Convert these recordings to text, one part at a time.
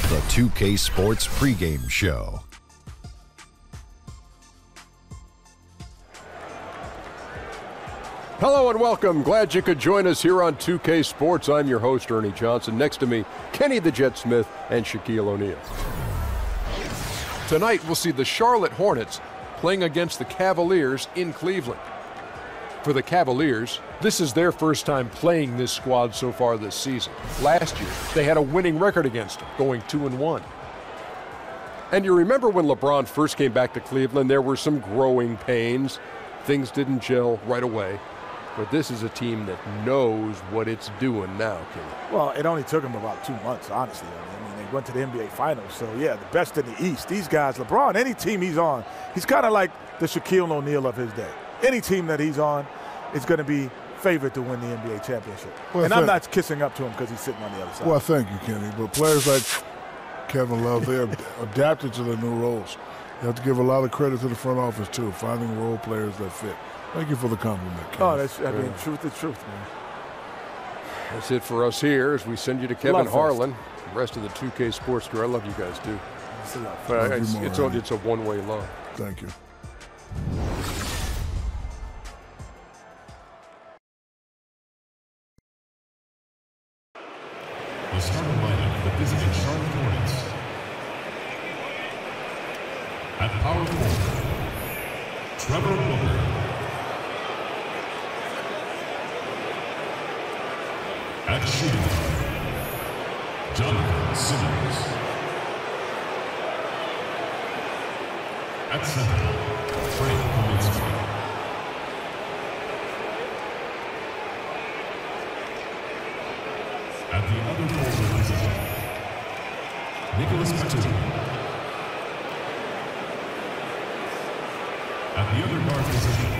The 2K Sports pregame show. Hello and welcome. Glad you could join us here on 2K Sports. I'm your host, Ernie Johnson. Next to me, Kenny the Jet Smith and Shaquille O'Neal. Tonight, we'll see the Charlotte Hornets playing against the Cavaliers in Cleveland. For the Cavaliers, this is their first time playing this squad so far this season. Last year, they had a winning record against them, going 2-1. And you remember when LeBron first came back to Cleveland, there were some growing pains. Things didn't gel right away. But this is a team that knows what it's doing now, Kenny. Well, it only took them about 2 months, honestly. I mean, they went to the NBA Finals. So, yeah, the best in the East. These guys, LeBron, any team he's on, he's kind of like the Shaquille O'Neal of his day. Any team that he's on is going to be favored to win the NBA championship. Well, and I'm not kissing up to him because he's sitting on the other side. Well, thank you, Kenny. But players like Kevin Love, they're adapted to their new roles. You have to give a lot of credit to the front office, too, finding role players that fit. Thank you for the compliment, Kenny. Oh, truth is truth, man. That's it for us here as we send you to Kevin Harlan. The rest of the 2K Sports crew, I love you guys, too. But it's a one-way love. Thank you. The starting lineup for the visiting Charlotte Hornets. At power forward, Trevor Booker. At shooting guard, Jonathan Simmons. At center, Frank Kaminsky. At the other forward position, Nicholas Batum. At the other guard position,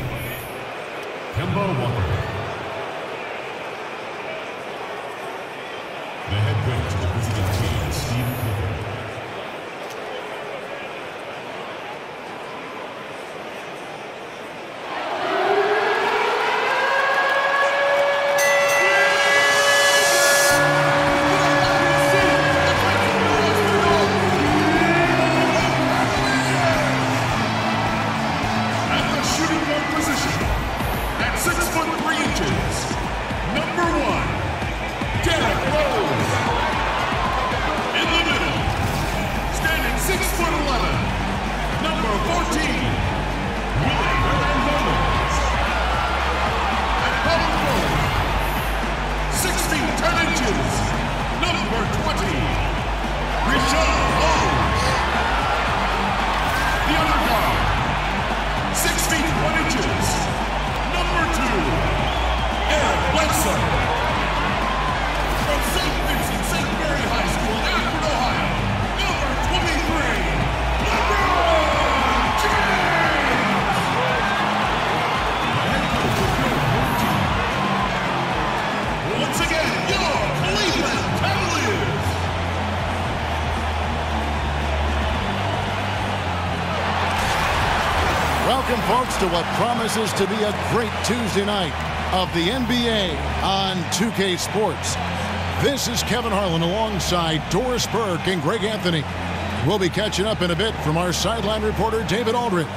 Kemba Walker. The head coach of the visiting team, Steve Clifford. At the shooting guard position, at 6'3" number 1, Derrick Rose. In the middle, standing 6'11", number 14, Willie Hernandez. At power forward, 6 feet 10 inches, number 20, Rashad Holmes. The other guard, 6 feet 1 inches, number 2, Eric Bledsoe. From St. Vincent St. Mary High School, Akron, Ohio, number 23, LeBron James! The head coach of your home team. Once again, your Cleveland Cavaliers! Welcome, folks, to what promises to be a great Tuesday night of the NBA on 2K Sports. This is Kevin Harlan alongside Doris Burke and Greg Anthony. We'll be catching up in a bit from our sideline reporter, David Aldridge.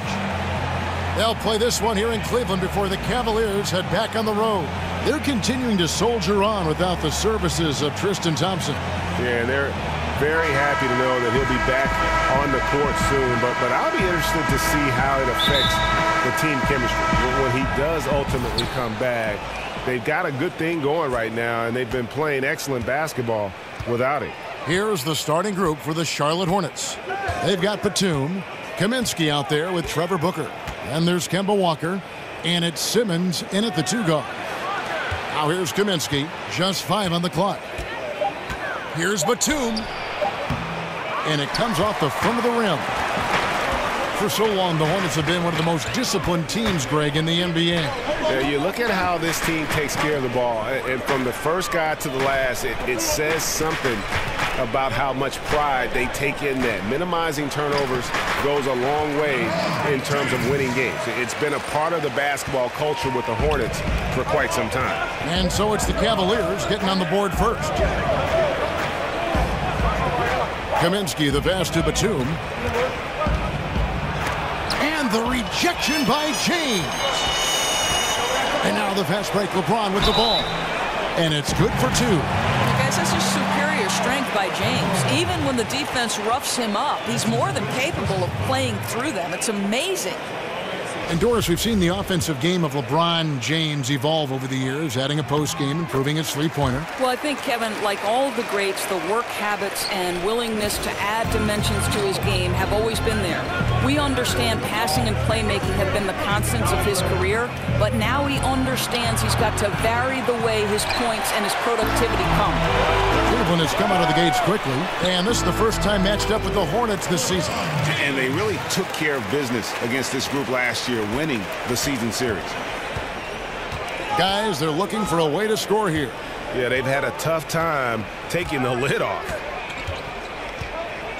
They'll play this one here in Cleveland before the Cavaliers head back on the road. They're continuing to soldier on without the services of Tristan Thompson. Yeah, they're very happy to know that he'll be back on the court soon. But I'll be interested to see how it affects the team chemistry. When he does ultimately come back, they've got a good thing going right now, and they've been playing excellent basketball without him. Here's the starting group for the Charlotte Hornets. They've got Batum, Kaminsky out there with Trevor Booker. And there's Kemba Walker, and it's Simmons in at the 2 guard. Now here's Kaminsky, just 5 on the clock. Here's Batum, and it comes off the front of the rim. For so long, the Hornets have been one of the most disciplined teams, Greg, in the NBA. Yeah, you look at how this team takes care of the ball, and from the first guy to the last, it says something about how much pride they take in that. Minimizing turnovers goes a long way in terms of winning games. It's been a part of the basketball culture with the Hornets for quite some time. And so it's the Cavaliers getting on the board first. Kaminsky, the pass to Batum. And the rejection by James. And now the fast break, LeBron with the ball. And it's good for 2. Guys, this is superior strength by James. Even when the defense roughs him up, he's more than capable of playing through them. It's amazing. And Doris, we've seen the offensive game of LeBron James evolve over the years, adding a post game, improving his three-pointer. Well, I think, Kevin, like all the greats, the work habits and willingness to add dimensions to his game have always been there. We understand passing and playmaking have been the constants of his career, but now he understands he's got to vary the way his points and his productivity come. Cleveland has come out of the gates quickly, and this is the first time matched up with the Hornets this season. And they really took care of business against this group last year, winning the season series. Guys, they're looking for a way to score here. Yeah, they've had a tough time taking the lid off.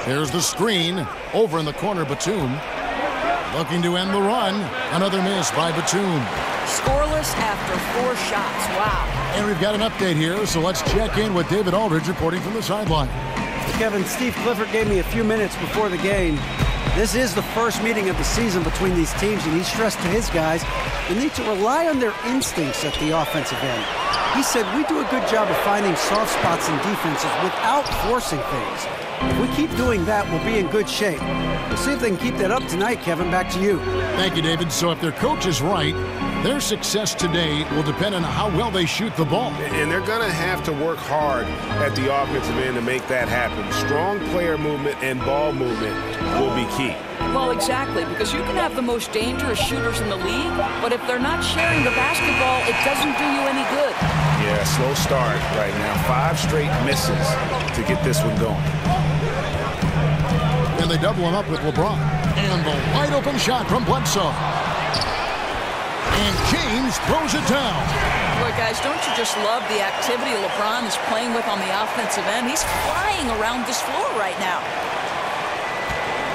Here's the screen. Over in the corner, Batum. Looking to end the run. Another miss by Batum. Scoreless after 4 shots. Wow. And we've got an update here, so let's check in with David Aldridge reporting from the sideline. Kevin, Steve Clifford gave me a few minutes before the game. This is the first meeting of the season between these teams, and he stressed to his guys they need to rely on their instincts at the offensive end. He said, we do a good job of finding soft spots in defenses without forcing things. If we keep doing that, we'll be in good shape. We'll see if they can keep that up tonight, Kevin. Back to you. Thank you, David. So if their coach is right, their success today will depend on how well they shoot the ball. And they're going to have to work hard at the offensive end to make that happen. Strong player movement and ball movement will be key. Well, exactly, because you can have the most dangerous shooters in the league, but if they're not sharing the basketball, it doesn't do you any good. Yeah, slow start right now. 5 straight misses to get this one going. And they double him up with LeBron. And the wide open shot from Bledsoe. And James throws it down. Boy, guys, don't you just love the activity LeBron is playing with on the offensive end? He's flying around this floor right now.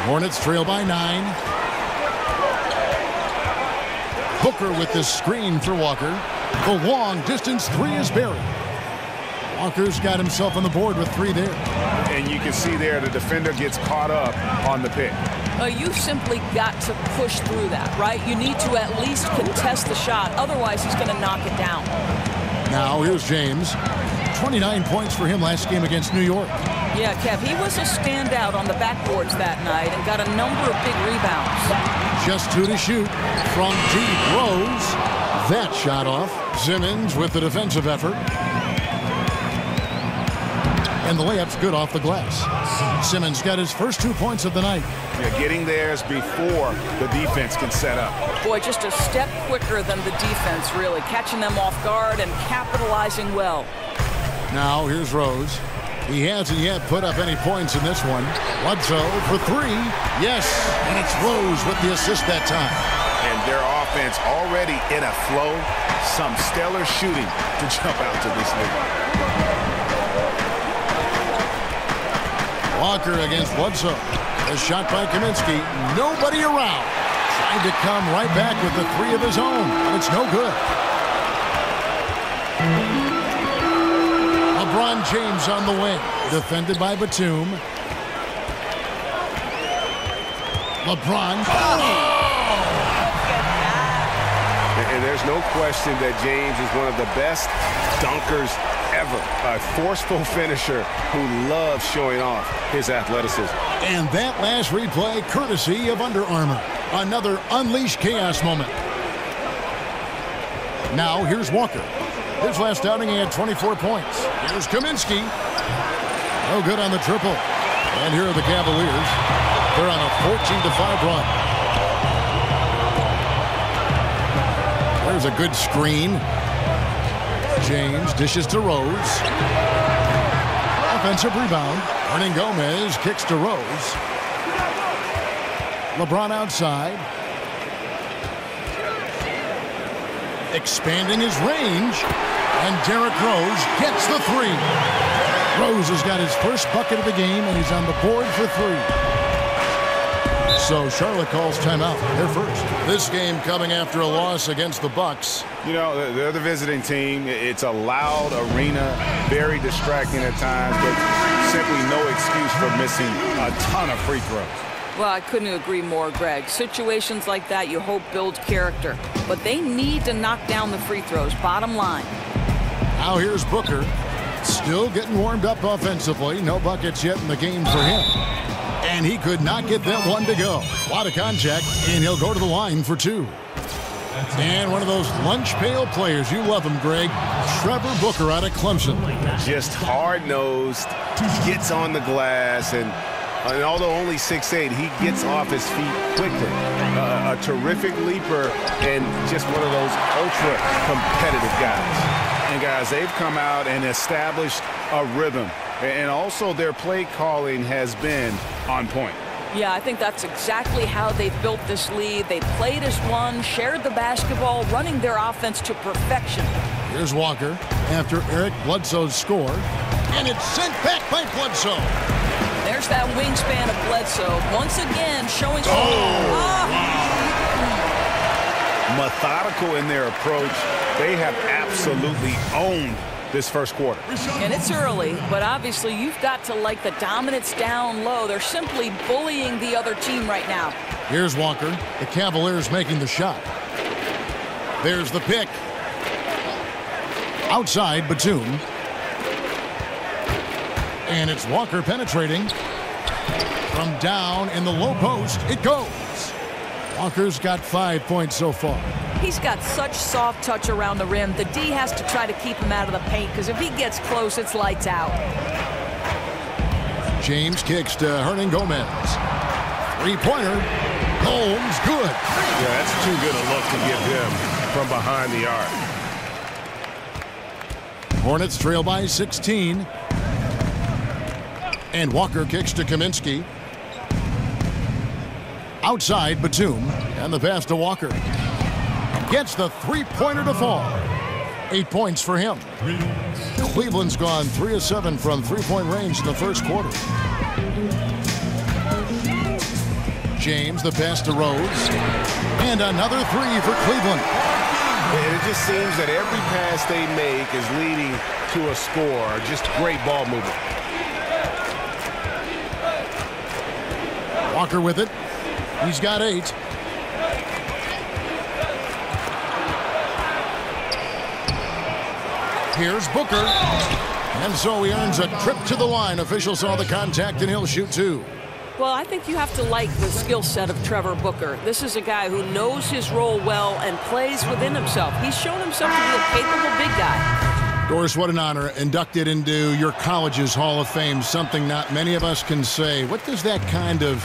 Hornets trail by 9. Booker with the screen for Walker. The long distance 3 is buried. Walker's got himself on the board with 3 there. And you can see there the defender gets caught up on the pick. You simply got to push through that, right? You need to at least contest the shot. Otherwise, he's going to knock it down. Now here's James. 29 points for him last game against New York. Yeah, Kev, he was a standout on the backboards that night and got a number of big rebounds. Just 2 to shoot from deep. Rose. That shot off. Simmons with the defensive effort. And the layup's good off the glass. Simmons got his first 2 points of the night. Yeah, getting theirs before the defense can set up. Boy, just a step quicker than the defense, really. Catching them off guard and capitalizing well. Now here's Rose. He hasn't yet put up any points in this one. Bledsoe for 3. Yes, and it's Rose with the assist that time. And their offense already in a flow. Some stellar shooting to jump out to this league. Walker against Bledsoe. A shot by Kaminsky. Nobody around. Tried to come right back with the 3 of his own, but it's no good. LeBron James on the wing. Defended by Batum. LeBron. And there's no question that James is one of the best dunkers ever. A forceful finisher who loves showing off his athleticism. And that last replay courtesy of Under Armour. Another unleashed chaos moment. Now here's Walker. His last outing he had 24 points. Here's Kaminsky. No good on the triple. And here are the Cavaliers. They're on a 14-5 run. There's a good screen. James dishes to Rose. Offensive rebound. Hernan Gomez kicks to Rose. LeBron outside. Expanding his range. And Derrick Rose gets the 3. Rose has got his first bucket of the game, and he's on the board for 3. So Charlotte calls timeout. They're first. This game coming after a loss against the Bucks. You know, they're the visiting team. It's a loud arena, very distracting at times, but simply no excuse for missing a ton of free throws. Well, I couldn't agree more, Greg. Situations like that you hope build character. But they need to knock down the free throws, bottom line. Now here's Booker. Still getting warmed up offensively. No buckets yet in the game for him. And he could not get that one to go. A lot of contact, and he'll go to the line for two. And one of those lunch pail players. You love him, Greg. Trevor Booker out of Clemson. Just hard-nosed, gets on the glass, and although only 6'8", he gets off his feet quickly. A terrific leaper and just one of those ultra-competitive guys. And, guys, they've come out and established a rhythm. And also their play calling has been on point. Yeah, I think that's exactly how they've built this lead. They played as one, shared the basketball, running their offense to perfection. Here's Walker after Eric Bledsoe's score. And it's sent back by Bledsoe. There's that wingspan of Bledsoe. Once again, showing... Methodical in their approach. They have absolutely owned this first quarter. And it's early, but obviously you've got to like the dominance down low. They're simply bullying the other team right now. Here's Walker. The Cavaliers making the shot. There's the pick. Outside, Batum. And it's Walker penetrating. From down in the low post, it goes. Walker's got 5 points so far. He's got such soft touch around the rim. The D has to try to keep him out of the paint because if he gets close, it's lights out. James kicks to Hernan Gomez. Three-pointer. Holmes, good. Yeah, that's too good a look to give him from behind the arc. Hornets trail by 16. And Walker kicks to Kaminsky. Outside, Batum. And the pass to Walker. Gets the three-pointer to fall. 8 points for him. Cleveland's gone 3 of 7 from three-point range in the first quarter. James, the pass to Rose. And another three for Cleveland. And it just seems that every pass they make is leading to a score. Just great ball movement. Walker with it. He's got 8. Here's Booker. And so he earns a trip to the line. Officials saw the contact, and he'll shoot 2. Well, I think you have to like the skill set of Trevor Booker. This is a guy who knows his role well and plays within himself. He's shown himself to be a capable big guy. Doris, what an honor. Inducted into your college's Hall of Fame, something not many of us can say. What does that kind of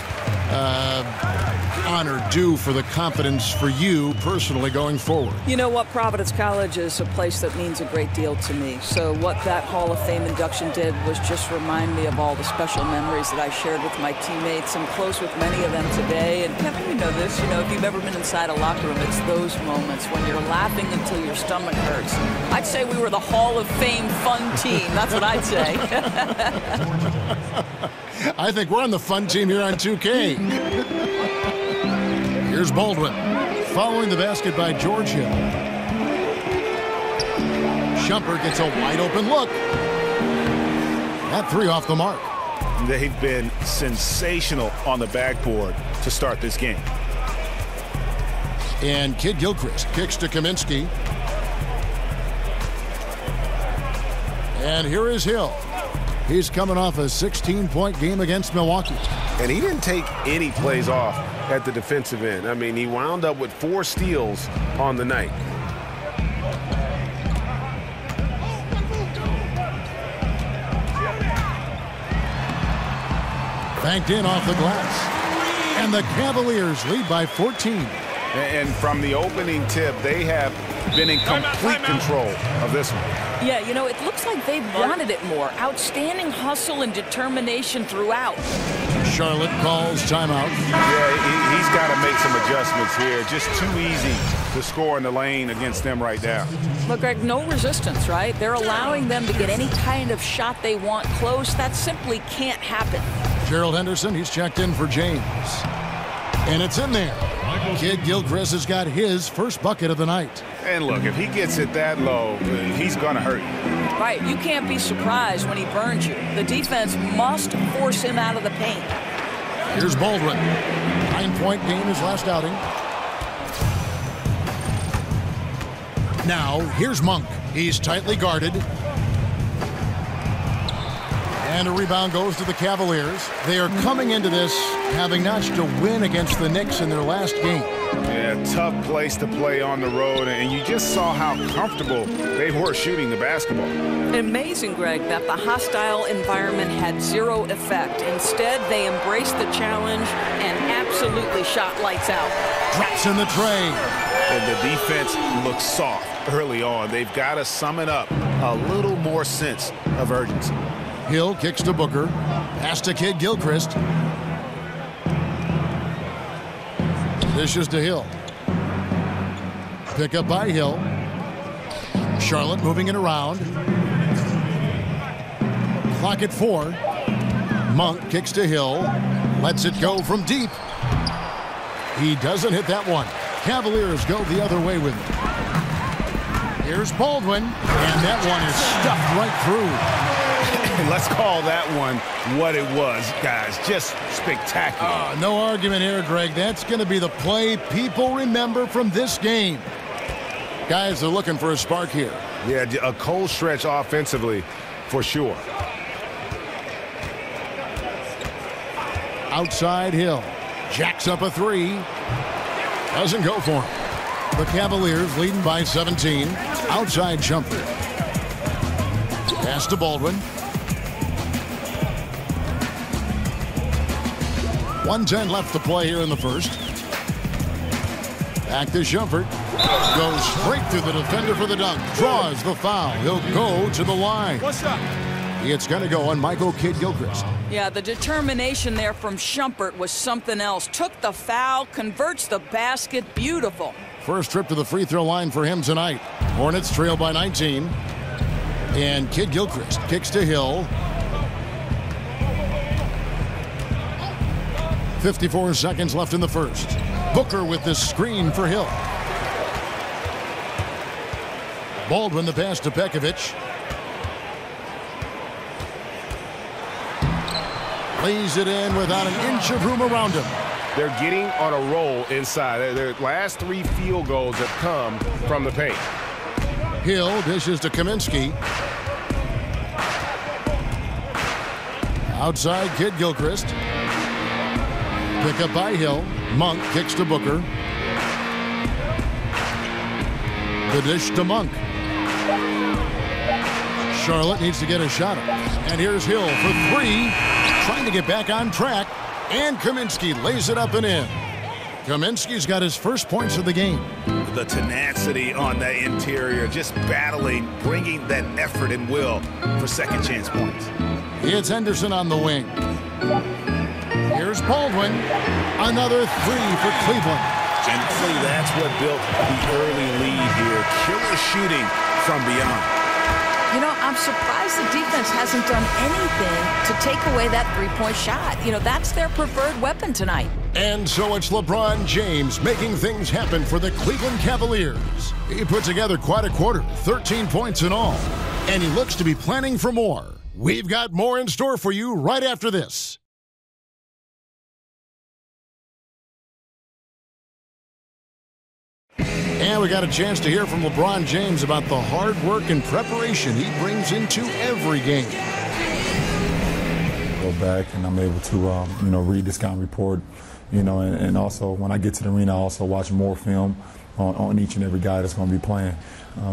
honor do for the confidence for you personally going forward? You know what? Providence College is a place that means a great deal to me. So what that Hall of Fame induction did was just remind me of all the special memories that I shared with my teammates. I'm close with many of them today. And Kevin, you know this. You know, if you've ever been inside a locker room, it's those moments when you're laughing until your stomach hurts. I'd say we were the Hall of Fame fun team. That's what I'd say. I think we're on the fun team here on 2K. Here's Baldwin, following the basket by George Hill. Shumpert gets a wide-open look. That three off the mark. They've been sensational on the backboard to start this game. And Kid Gilchrist kicks to Kaminsky. And here is Hill. He's coming off a 16-point game against Milwaukee. And he didn't take any plays off at the defensive end. I mean, he wound up with 4 steals on the night. Banked in off the glass. And the Cavaliers lead by 14. And from the opening tip, they have been in complete control of this one. Yeah, you know, it looks like they've wanted it more. Outstanding hustle and determination throughout. Charlotte calls timeout. Yeah, he's got to make some adjustments here. Just too easy to score in the lane against them right now. Look, Greg, no resistance, right? They're allowing them to get any kind of shot they want close. That simply can't happen. Gerald Henderson, he's checked in for James. And it's in there. Kid Gilchrist has got his first bucket of the night. And look, if he gets it that low, he's going to hurt you. Right, you can't be surprised when he burns you. The defense must force him out of the paint. Here's Baldwin. 9-point game his last outing. Now, here's Monk. He's tightly guarded. And a rebound goes to the Cavaliers. They are coming into this having notched a win against the Knicks in their last game. Yeah, tough place to play on the road, and you just saw how comfortable they were shooting the basketball. Amazing, Greg, that the hostile environment had zero effect. Instead, they embraced the challenge and absolutely shot lights out. Drops in the tray. And the defense looks soft early on. They've got to sum it up a little more sense of urgency. Hill kicks to Booker. Pass to Kid Gilchrist. Dishes to Hill. Pick up by Hill. Charlotte moving it around. Clock at 4. Monk kicks to Hill. Lets it go from deep. He doesn't hit that one. Cavaliers go the other way with it. Here's Baldwin. And that one is stuffed right through. Let's call that one what it was, guys. Just spectacular. No argument here, Greg. That's going to be the play people remember from this game. Guys are looking for a spark here. Yeah, a cold stretch offensively for sure. Outside Hill. Jacks up a 3. Doesn't go for him. The Cavaliers leading by 17. Outside jumper. Pass to Baldwin. 1:10 left to play here in the first. Back to Shumpert. Goes straight through the defender for the dunk. Draws the foul. He'll go to the line. What's up? It's going to go on Michael Kidd-Gilchrist. Yeah, the determination there from Shumpert was something else. Took the foul, converts the basket. Beautiful. First trip to the free throw line for him tonight. Hornets trail by 19. And Kidd-Gilchrist kicks to Hill. 54 seconds left in the first. Booker with the screen for Hill. Baldwin the pass to Pekovic. Lays it in without an inch of room around him. They're getting on a roll inside. Their last 3 field goals have come from the paint. Hill dishes to Kaminsky. Outside Kidd-Gilchrist. Pick up by Hill. Monk kicks to Booker. The dish to Monk. Charlotte needs to get a shot up. And here's Hill for 3. Trying to get back on track. And Kaminsky lays it up and in. Kaminsky's got his first points of the game. The tenacity on the interior, just battling, bringing that effort and will for second chance points. It's Henderson on the wing. Here's Baldwin. Another 3 for Cleveland. And that's what built the early lead here. Killer shooting from beyond. You know, I'm surprised the defense hasn't done anything to take away that three-point shot. You know, that's their preferred weapon tonight. And so it's LeBron James making things happen for the Cleveland Cavaliers. He put together quite a quarter, 13 points in all. And he looks to be planning for more. We've got more in store for you right after this. And we got a chance to hear from LeBron James about the hard work and preparation he brings into every game. Go back and I'm able to, read the scouting report, and also when I get to the arena, I also watch more film on each and every guy that's going to be playing,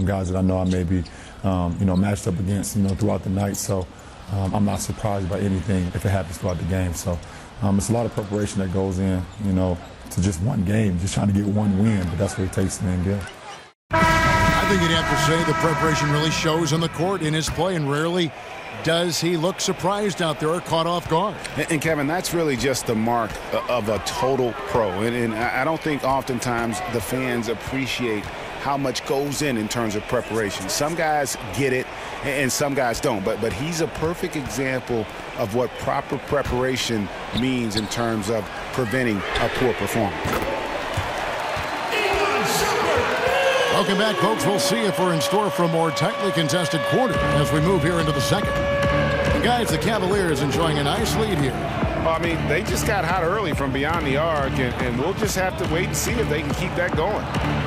guys that I know I may be, matched up against, throughout the night. So I'm not surprised by anything if it happens throughout the game. So it's a lot of preparation that goes in, to just one game, just trying to get one win, but that's what it takes to win good. I think you'd have to say the preparation really shows on the court in his play, and rarely does he look surprised out there or caught off guard. And Kevin, that's really just the mark of a total pro. And I don't think oftentimes the fans appreciate how much goes in terms of preparation. Some guys get it and some guys don't, but he's a perfect example of what proper preparation means in terms of preventing a poor performance. Welcome back, folks. We'll see if we're in store for a more tightly contested quarter as we move here into the second. And guys, the Cavaliers enjoying a nice lead here. Well, I mean, they just got hot early from beyond the arc, and we'll just have to wait and see if they can keep that going.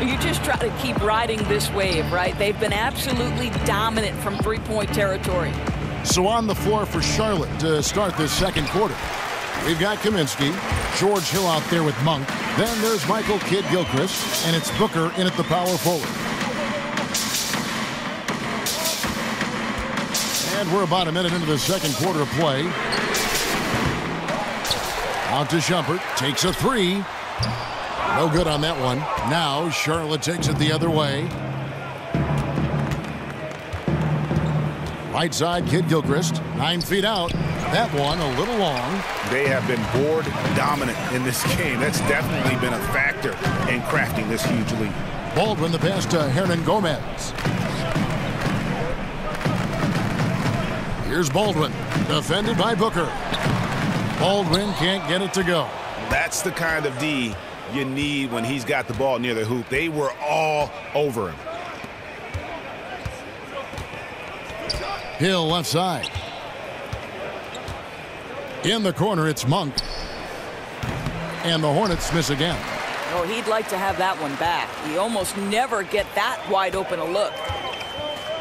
You just try to keep riding this wave, right? They've been absolutely dominant from three-point territory. So on the floor for Charlotte to start this second quarter, we've got Kaminsky, George Hill out there with Monk. Then there's Michael Kidd-Gilchrist, and it's Booker in at the power forward. And we're about a minute into the second quarter of play. Out to Shumpert, takes a three. No good on that one. Now Charlotte takes it the other way. Right side, Kidd-Gilchrist, 9 feet out. That one a little long. They have been board dominant in this game. That's definitely been a factor in crafting this huge lead. Baldwin the pass to Hernan Gomez. Here's Baldwin, defended by Booker. Baldwin can't get it to go. That's the kind of D you need when he's got the ball near the hoop. They were all over him. Hill left side. In the corner, it's Monk. And the Hornets miss again. Oh, he'd like to have that one back. You almost never get that wide open a look.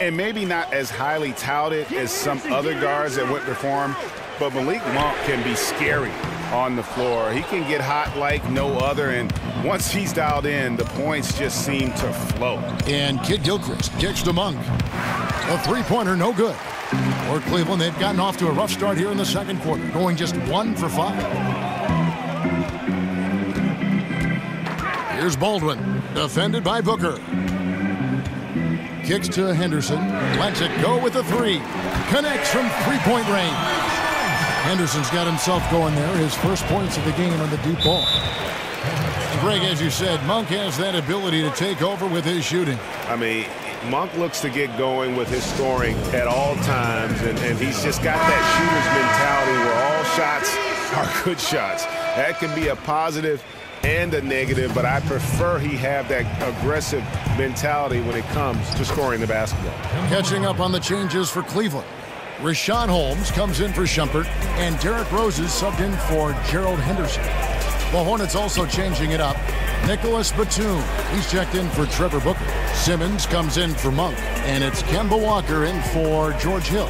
And maybe not as highly touted as some other guards that went before him, but Malik Monk can be scary on the floor. He can get hot like no other, and once he's dialed in, the points just seem to flow. And Kidd-Gilchrist kicks to Monk. A three-pointer, no good. For Cleveland, they've gotten off to a rough start here in the second quarter, going just 1 for 5. Here's Baldwin, defended by Booker. Kicks to Henderson, lets it go with a three. Connects from three-point range. Henderson's got himself going there, his first points of the game on the deep ball. And Greg, as you said, Monk has that ability to take over with his shooting. I mean, Monk looks to get going with his scoring at all times, and he's just got that shooter's mentality where all shots are good shots. That can be a positive and a negative, but I prefer he have that aggressive mentality when it comes to scoring the basketball. Catching up on the changes for Cleveland. Rashawn Holmes comes in for Shumpert, and Derrick Rose is subbed in for Gerald Henderson. The Hornets also changing it up. Nicholas Batum, he's checked in for Trevor Booker. Simmons comes in for Monk, and it's Kemba Walker in for George Hill.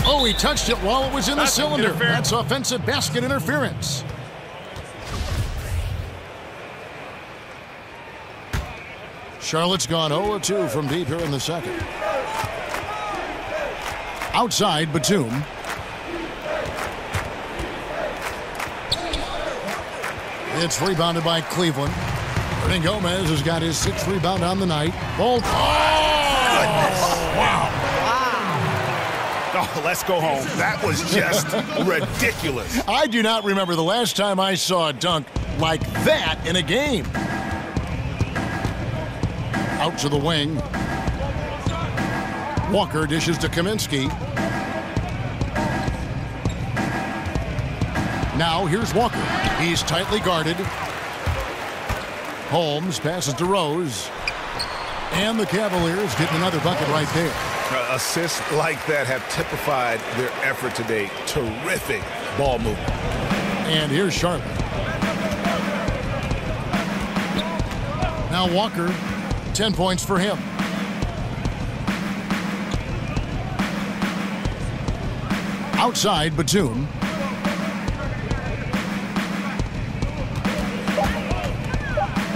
Oh, he touched it while it was in the cylinder. That's offensive basket interference. Charlotte's gone 0-2 from deep here in the second. Outside, Batum. It's rebounded by Cleveland. Hernan Gomez has got his 6th rebound on the night. Goodness. Wow. Oh, let's go home. That was just ridiculous. I do not remember the last time I saw a dunk like that in a game. Out to the wing. Walker dishes to Kaminsky. Now here's Walker. He's tightly guarded. Holmes passes to Rose. And the Cavaliers getting another bucket right there. Assists like that have typified their effort today. Terrific ball movement. And here's Charlotte. Now Walker, 10 points for him. Outside, Batum.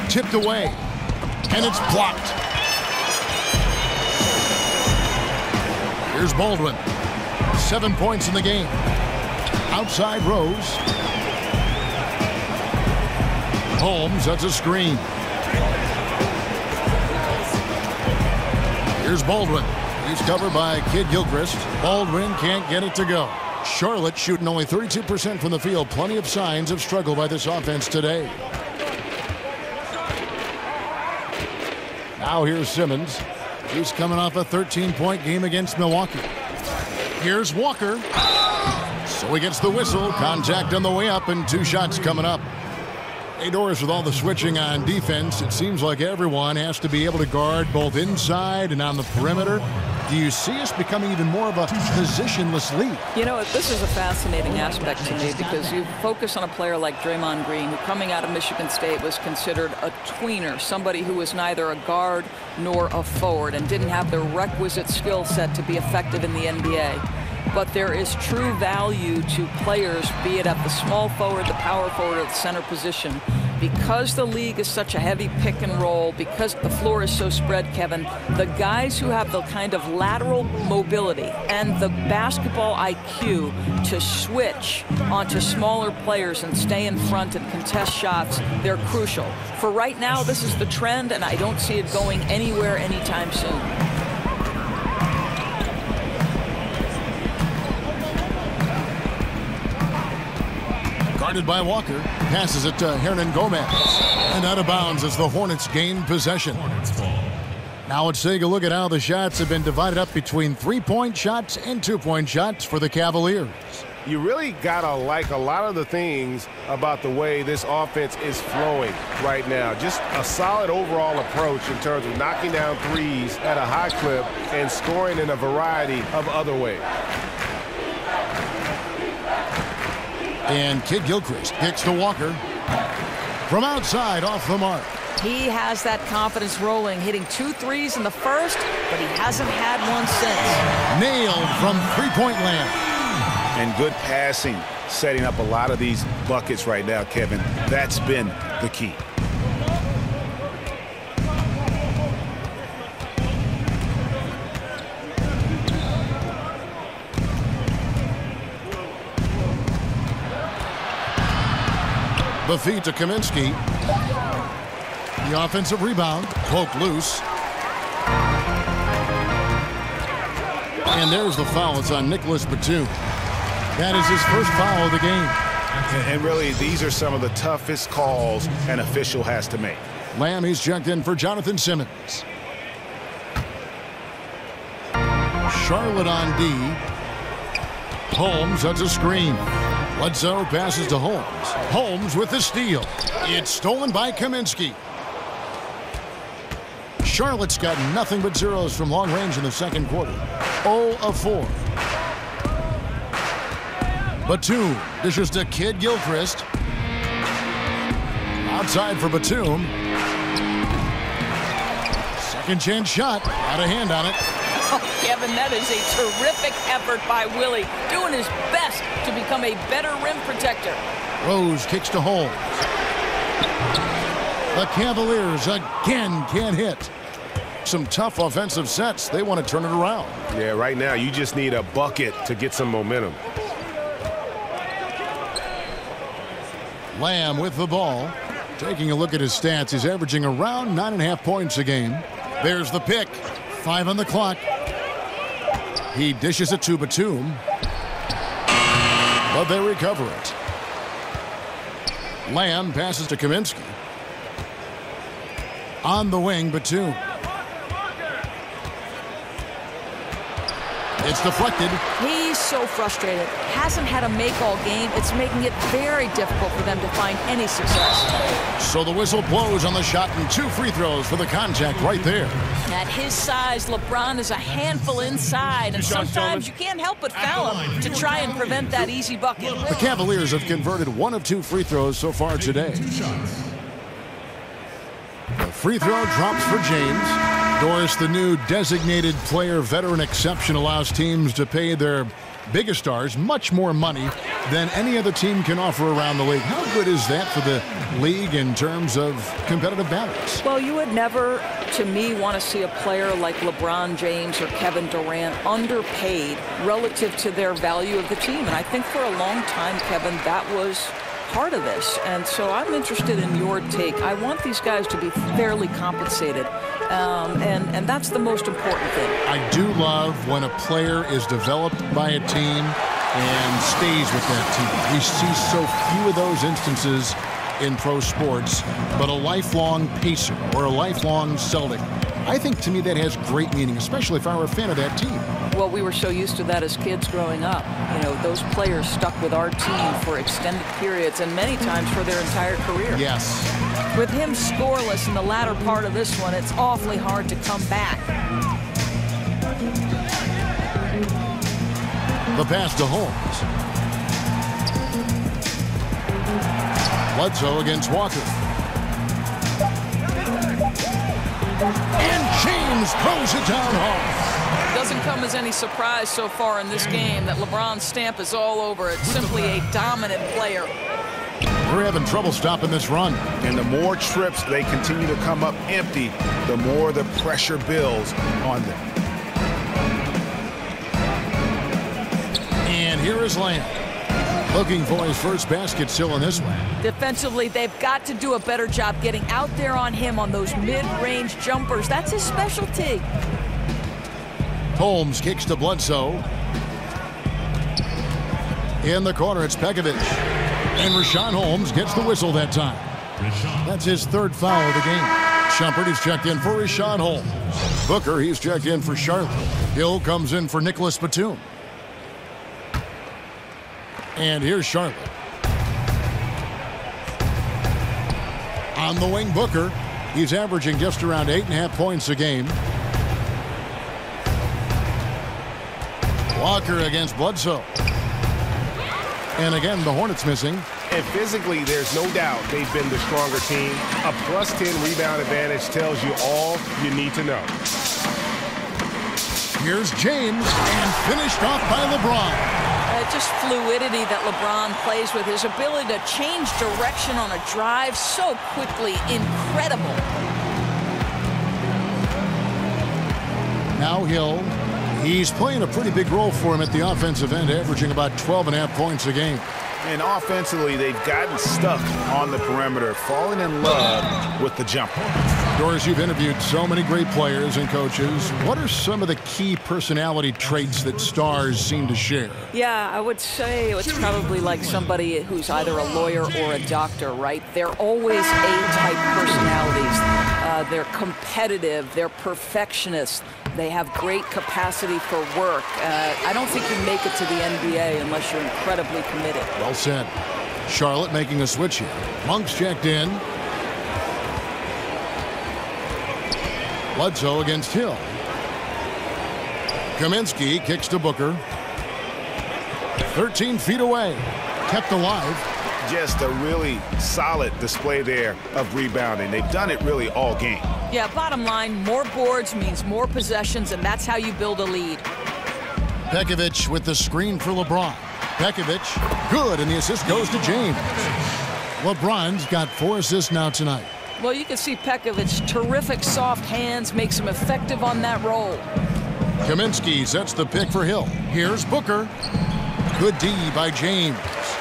Tipped away, and it's blocked. Here's Baldwin. 7 points in the game. Outside, Rose. Holmes, that's a screen. Here's Baldwin. He's covered by Kidd-Gilchrist. Baldwin can't get it to go. Charlotte shooting only 32% from the field. Plenty of signs of struggle by this offense today. Now here's Simmons. He's coming off a 13-point game against Milwaukee. Here's Walker. So he gets the whistle. Contact on the way up and 2 shots coming up. Hey, Doris, with all the switching on defense, it seems like everyone has to be able to guard both inside and on the perimeter. Do you see us becoming even more of a positionless league? You know, this is a fascinating aspect to me because you focus on a player like Draymond Green, who coming out of Michigan State was considered a tweener, somebody who was neither a guard nor a forward and didn't have the requisite skill set to be effective in the NBA. But there is true value to players, be it at the small forward, the power forward, or the center position. Because the league is such a heavy pick and roll, because the floor is so spread, Kevin, the guys who have the kind of lateral mobility and the basketball IQ to switch onto smaller players and stay in front and contest shots, they're crucial. For right now, this is the trend, and I don't see it going anywhere anytime soon. Guarded by Walker, passes it to Hernan Gomez, and out of bounds as the Hornets gain possession. Now let's take a look at how the shots have been divided up between 3-point shots and 2-point shots for the Cavaliers. You really gotta like a lot of the things about the way this offense is flowing right now. Just a solid overall approach in terms of knocking down threes at a high clip and scoring in a variety of other ways. And Kid Gilchrist kicks to Walker. From outside, off the mark. He has that confidence rolling, hitting 2 threes in the first, but he hasn't had one since. Nailed from three-point land. And good passing, setting up a lot of these buckets right now, Kevin. That's been the key. The feed to Kaminsky. The offensive rebound, poked loose. And there's the foul. It's on Nicholas Batum. That is his first foul of the game. And really, these are some of the toughest calls an official has to make. Lamb, he's checked in for Jonathan Simmons. Charlotte on D. Holmes, that's a screen. Bledsoe passes to Holmes. Holmes with the steal. It's stolen by Kaminsky. Charlotte's got nothing but zeros from long range in the second quarter. 0 of 4. Batum dishes to Kid Gilchrist. Outside for Batum. Second chance shot. Out of hand on it. Oh, Kevin, that is a terrific effort by Willie, doing his best to become a better rim protector. Rose kicks to Holmes. The Cavaliers again can't hit. Some tough offensive sets. They want to turn it around. Yeah, right now you just need a bucket to get some momentum. Lamb with the ball. Taking a look at his stats, he's averaging around 9.5 points a game. There's the pick. 5 on the clock. He dishes it to Batum. But they recover it. Lamb passes to Kaminsky. On the wing, Batum. It's deflected. He's so frustrated. Hasn't had a make all game. It's making it very difficult for them to find any success. So the whistle blows on the shot and 2 free throws for the contact right there. At his size, LeBron is a handful inside, and sometimes you can't help but foul him to try and prevent that easy bucket. The Cavaliers have converted 1 of 2 free throws so far today. The free throw drops for James. Doris, the new designated player veteran exception allows teams to pay their biggest stars much more money than any other team can offer around the league. How good is that for the league in terms of competitive balance? Well, you would never, to me, want to see a player like LeBron James or Kevin Durant underpaid relative to their value of the team. And I think for a long time, Kevin, that was part of this. And so I'm interested in your take. I want these guys to be fairly compensated. And that's the most important thing. I do love when a player is developed by a team and stays with that team. We see so few of those instances in pro sports, but a lifelong Pacer or a lifelong Celtic, I think to me that has great meaning, especially if I were a fan of that team. Well, we were so used to that as kids growing up. You know, those players stuck with our team for extended periods and many times for their entire career. Yes. With him scoreless in the latter part of this one, it's awfully hard to come back. The pass to Holmes. Bledsoe against Walker. And James throws it down hard. Doesn't come as any surprise so far in this game that LeBron's stamp is all over it. Simply a dominant player. We're having trouble stopping this run. And the more trips they continue to come up empty, the more the pressure builds on them. And here is Lamb. Looking for his first basket still in this one. Defensively, they've got to do a better job getting out there on him on those mid-range jumpers. That's his specialty. Holmes kicks to Bledsoe. In the corner, it's Pekovic. And Rashawn Holmes gets the whistle that time. That's his third foul of the game. Shumpert, he's checked in for Rashawn Holmes. Booker, he's checked in for Charlotte. Hill comes in for Nicholas Batum. And here's Charlotte. On the wing, Booker. He's averaging just around 8.5 points a game. Walker against Bledsoe. And again, the Hornets missing. And physically, there's no doubt they've been the stronger team. A +10 rebound advantage tells you all you need to know. Here's James, and finished off by LeBron. Just fluidity that LeBron plays with. His ability to change direction on a drive so quickly. Incredible. Now Hill. He's playing a pretty big role for him at the offensive end, averaging about 12.5 points a game. And offensively, they've gotten stuck on the perimeter, falling in love with the jumper. Doris, you've interviewed so many great players and coaches. What are some of the key personality traits that stars seem to share? Yeah, I would say it's probably like somebody who's either a lawyer or a doctor, right? They're always A-type personalities. They're competitive. They're perfectionists. They have great capacity for work. I don't think you make it to the NBA unless you're incredibly committed. Well said. Charlotte making a switch here. Monk's checked in. Bledsoe against Hill. Kaminsky kicks to Booker. 13 feet away. Kept alive. Just a really solid display there of rebounding. They've done it really all game. Yeah, bottom line, more boards means more possessions, and that's how you build a lead. Pekovic with the screen for LeBron. Pekovic, good, and the assist goes to James. LeBron's got 4 assists now tonight. Well, you can see Pekovic's terrific soft hands makes him effective on that roll. Kaminsky sets the pick for Hill. Here's Booker. Good D by James.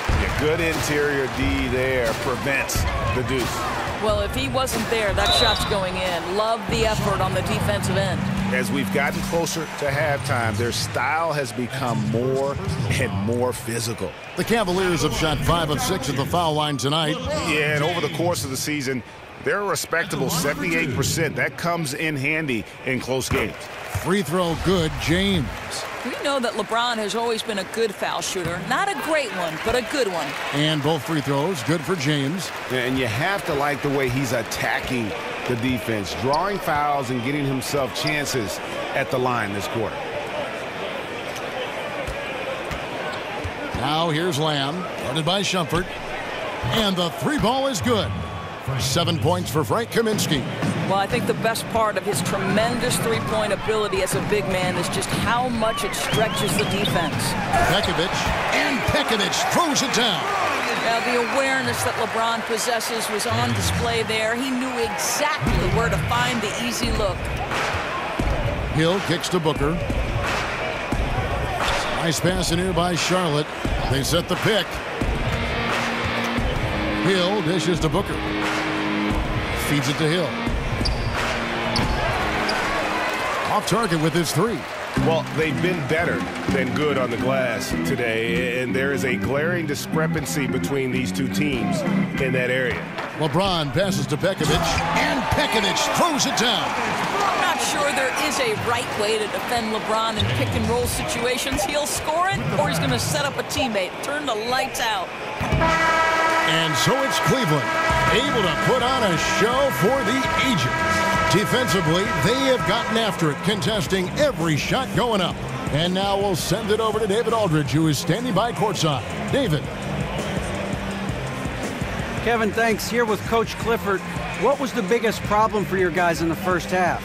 Yeah, good interior D there prevents the deuce. Well, if he wasn't there, that shot's going in. Love the effort on the defensive end. As we've gotten closer to halftime, their style has become more and more physical. The Cavaliers have shot 5 of 6 at the foul line tonight. Yeah, and over the course of the season, they're a respectable 78%. That comes in handy in close games. Free throw good, James. We know that LeBron has always been a good foul shooter. Not a great one, but a good one. And both free throws good for James. And you have to like the way he's attacking the defense, drawing fouls and getting himself chances at the line this quarter. Now here's Lamb, guarded by Shumpert. And the 3 ball is good. 7 points for Frank Kaminsky. Well, I think the best part of his tremendous three-point ability as a big man is just how much it stretches the defense. Pekovic, and Pekovic throws it down. Now, the awareness that LeBron possesses was on display there. He knew exactly where to find the easy look. Hill kicks to Booker. Nice pass in here by Charlotte. They set the pick. Hill dishes to Booker. Feeds it to Hill. Off target with his 3. Well, they've been better than good on the glass today, and there is a glaring discrepancy between these two teams in that area. LeBron passes to Pekovic, and Pekovic throws it down. I'm not sure there is a right way to defend LeBron in pick-and-roll situations. He'll score it, or he's going to set up a teammate. Turn the lights out. And so it's Cleveland, able to put on a show for the ages. Defensively, they have gotten after it, contesting every shot going up. And now we'll send it over to David Aldridge, who is standing by courtside. David. Kevin, thanks. Here with Coach Clifford. What was the biggest problem for your guys in the first half?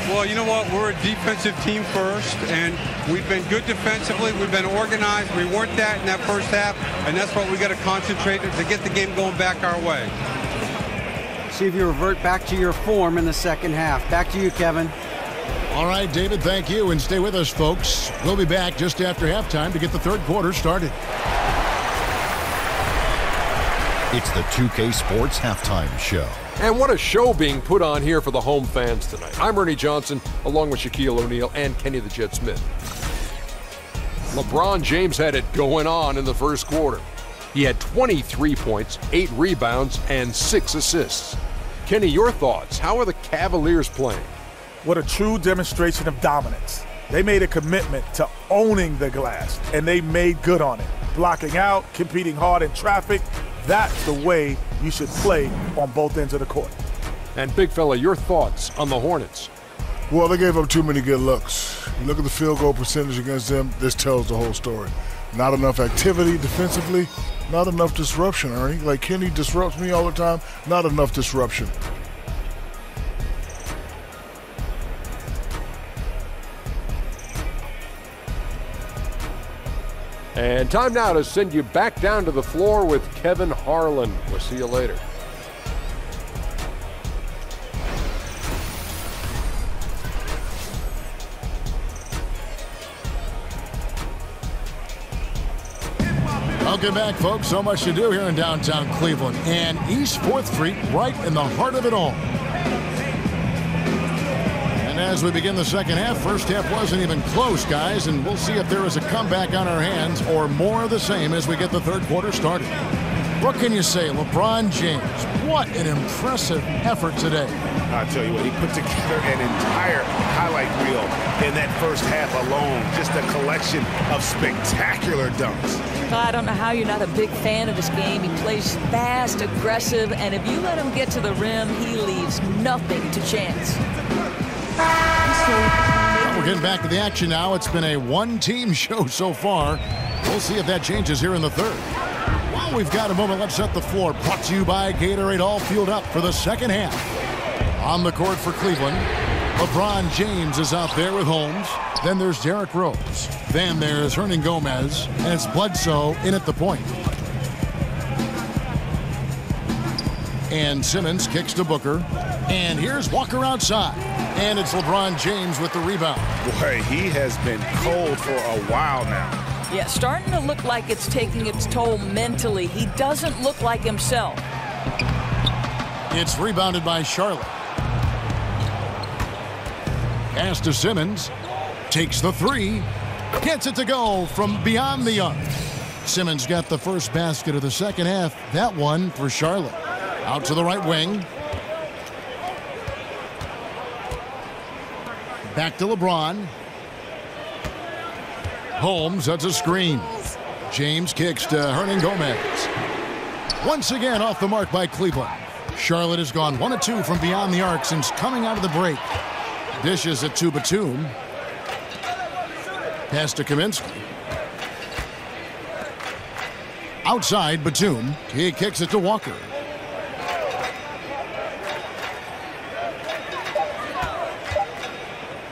Well, you know what? We're a defensive team first, and we've been good defensively. We've been organized. We weren't that in that first half, and that's what we got to concentrate on to get the game going back our way. See if you revert back to your form in the second half. Back to you, Kevin. All right, David, thank you, and stay with us, folks. We'll be back just after halftime to get the third quarter started. It's the 2K Sports Halftime Show. And what a show being put on here for the home fans tonight. I'm Ernie Johnson, along with Shaquille O'Neal and Kenny the Jet Smith. LeBron James had it going on in the first quarter. He had 23 points, 8 rebounds, and 6 assists. Kenny, your thoughts? How are the Cavaliers playing? What a true demonstration of dominance. They made a commitment to owning the glass, and they made good on it. Blocking out, competing hard in traffic. That's the way you should play on both ends of the court. And big fella, your thoughts on the Hornets? Well, they gave up too many good looks. You look at the field goal percentage against them, this tells the whole story. Not enough activity defensively, not enough disruption, Ernie. Like Kenny disrupts me all the time, not enough disruption. And time now to send you back down to the floor with Kevin Harlan. We'll see you later. Welcome back, folks. So much to do here in downtown Cleveland. And East 4th Street, right in the heart of it all. And as we begin the second half, first half wasn't even close, guys, and we'll see if there is a comeback on our hands or more of the same as we get the third quarter started. What can you say, LeBron James? What an impressive effort today. I'll tell you what, he put together an entire highlight reel in that first half alone. Just a collection of spectacular dunks. I don't know how you're not a big fan of his game. He plays fast, aggressive, and if you let him get to the rim, he leaves nothing to chance. Well, we're getting back to the action now. It's been a one-team show so far. We'll see if that changes here in the third. Well, we've got a moment. Let's set the floor. Brought to you by Gatorade, all fueled up for the second half. On the court for Cleveland, LeBron James is out there with Holmes. Then there's Derrick Rose. Then there's Hernan Gomez. And it's Bledsoe in at the point. And Simmons kicks to Booker. And here's Walker outside. And it's LeBron James with the rebound. Boy, he has been cold for a while now. Yeah, starting to look like it's taking its toll mentally. He doesn't look like himself. It's rebounded by Charlotte. Pass to Simmons. Takes the three. Gets it to go from beyond the arc. Simmons got the first basket of the second half. That one for Charlotte. Out to the right wing. Back to LeBron. Holmes, that's a screen. James kicks to Hernan Gomez. Once again off the mark by Cleveland. Charlotte has gone 1 of 2 from beyond the arc since coming out of the break. Dishes it to Batum. Pass to Kaminsky. Outside Batum. He kicks it to Walker.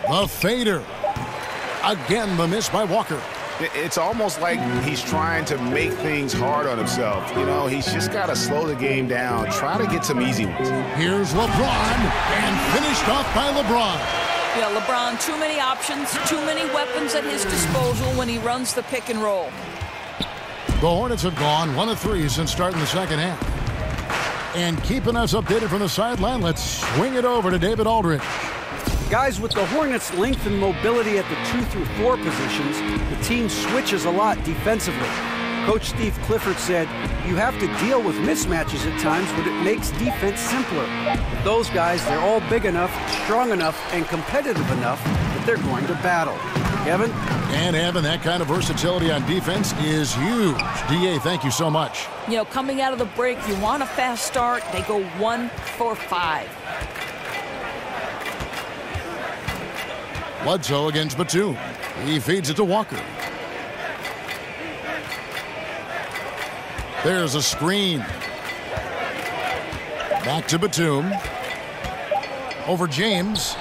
The fader. Again, the miss by Walker. It's almost like he's trying to make things hard on himself. You know, he's just got to slow the game down, try to get some easy ones. Here's LeBron, and finished off by LeBron. Yeah, LeBron, too many options, too many weapons at his disposal when he runs the pick and roll. The Hornets have gone 1 of 3 since starting the second half. And keeping us updated from the sideline, let's swing it over to David Aldridge. Guys, with the Hornets' length and mobility at the 2 through 4 positions, the team switches a lot defensively. Coach Steve Clifford said, you have to deal with mismatches at times, but it makes defense simpler. But those guys, they're all big enough, strong enough, and competitive enough that they're going to battle. Kevin? And having that kind of versatility on defense is huge. D.A., thank you so much. You know, coming out of the break, you want a fast start. They go 1 for 5. Bledsoe against Batum. He feeds it to Walker. There's a screen. Back to Batum. Over James.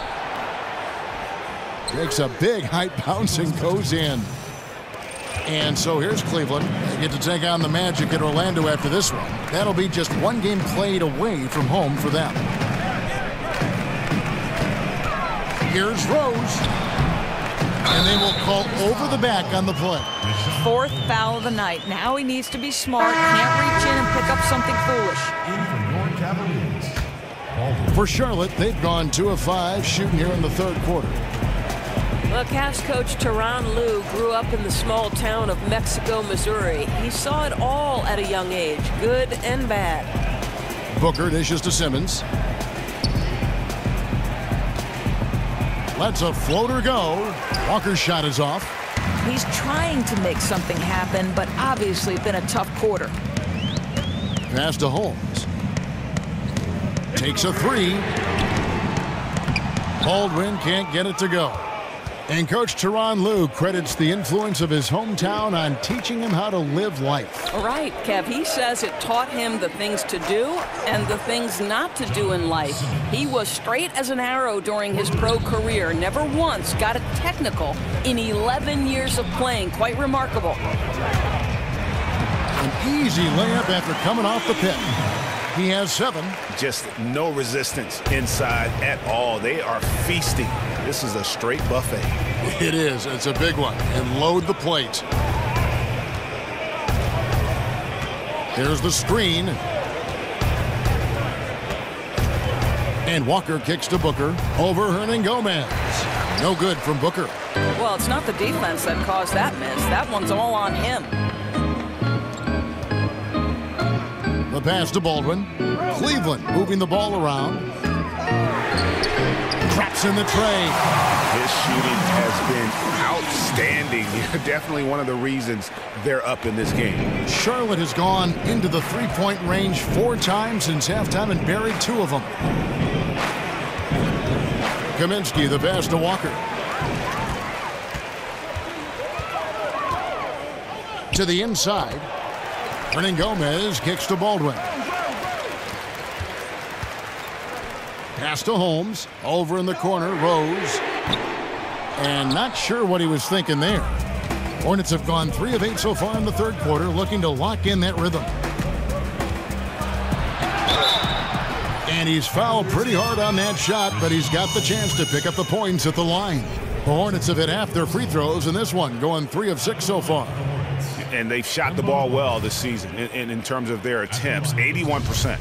Makes a big height bounce and goes in. And so here's Cleveland. They get to take on the Magic at Orlando after this one. That'll be just one game played away from home for them. Here's Rose. And they will call over the back on the play. 4th foul of the night. Now he needs to be smart. Can't reach in and pick up something foolish. For Charlotte, they've gone 2 of 5 shooting here in the third quarter. Well, Cavs coach Tyronn Lue grew up in the small town of Mexico, Missouri. He saw it all at a young age, good and bad. Booker dishes to Simmons. Lets a floater go. Walker's shot is off. He's trying to make something happen, but obviously been a tough quarter. Pass to Holmes. Takes a 3. Baldwin can't get it to go. And Coach Tyronn Lue credits the influence of his hometown on teaching him how to live life. All right, Kev, he says it taught him the things to do and the things not to do in life. He was straight as an arrow during his pro career, never once got it technical in 11 years of playing. Quite remarkable. An easy layup after coming off the pit. He has 7. Just no resistance inside at all. They are feasting. This is a straight buffet. It is. It's a big one. And load the plate. There's the screen. And Walker kicks to Booker over Hernangomez. No good from Booker. Well, it's not the defense that caused that miss. That one's all on him. The pass to Baldwin. Cleveland moving the ball around. Traps in the tray. His shooting has been outstanding. Definitely one of the reasons they're up in this game. Charlotte has gone into the three-point range 4 times since halftime and buried 2 of them. Kaminsky, the pass to Walker. To the inside. Hernangomez kicks to Baldwin. Pass to Holmes. Over in the corner, Rose. And not sure what he was thinking there. Hornets have gone 3 of 8 so far in the third quarter, looking to lock in that rhythm. And he's fouled pretty hard on that shot, but he's got the chance to pick up the points at the line. The Hornets have hit half their free throws in this one, going 3 of 6 so far. And they've shot the ball well this season in terms of their attempts, 81%.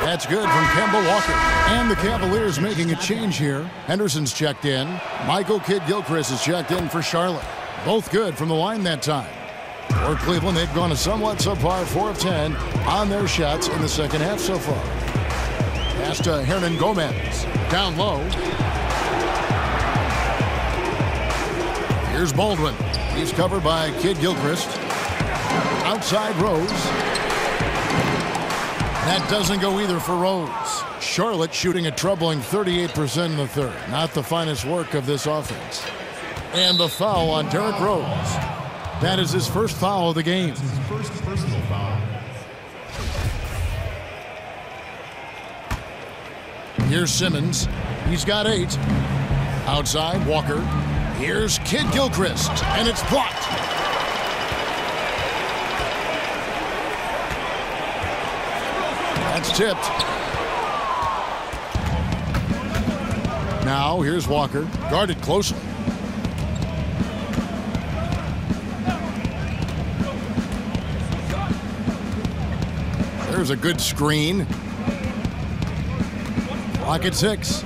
That's good from Kemba Walker. And the Cavaliers making a change here. Henderson's checked in. Michael Kidd-Gilchrist is checked in for Charlotte. Both good from the line that time. For Cleveland, they've gone a somewhat subpar 4 of 10 on their shots in the second half so far. Pass to Hernangomez. Down low. Here's Baldwin. He's covered by Kidd-Gilchrist. Outside Rose. That doesn't go either for Rose. Charlotte shooting a troubling 38% in the third. Not the finest work of this offense. And the foul on Derrick Rose. That is his first foul of the game. His first personal foul. Here's Simmons. He's got 8. Outside, Walker. Here's Kidd-Gilchrist, and it's blocked. That's tipped. Now, here's Walker, guarded closely. There's a good screen. Clock at 6.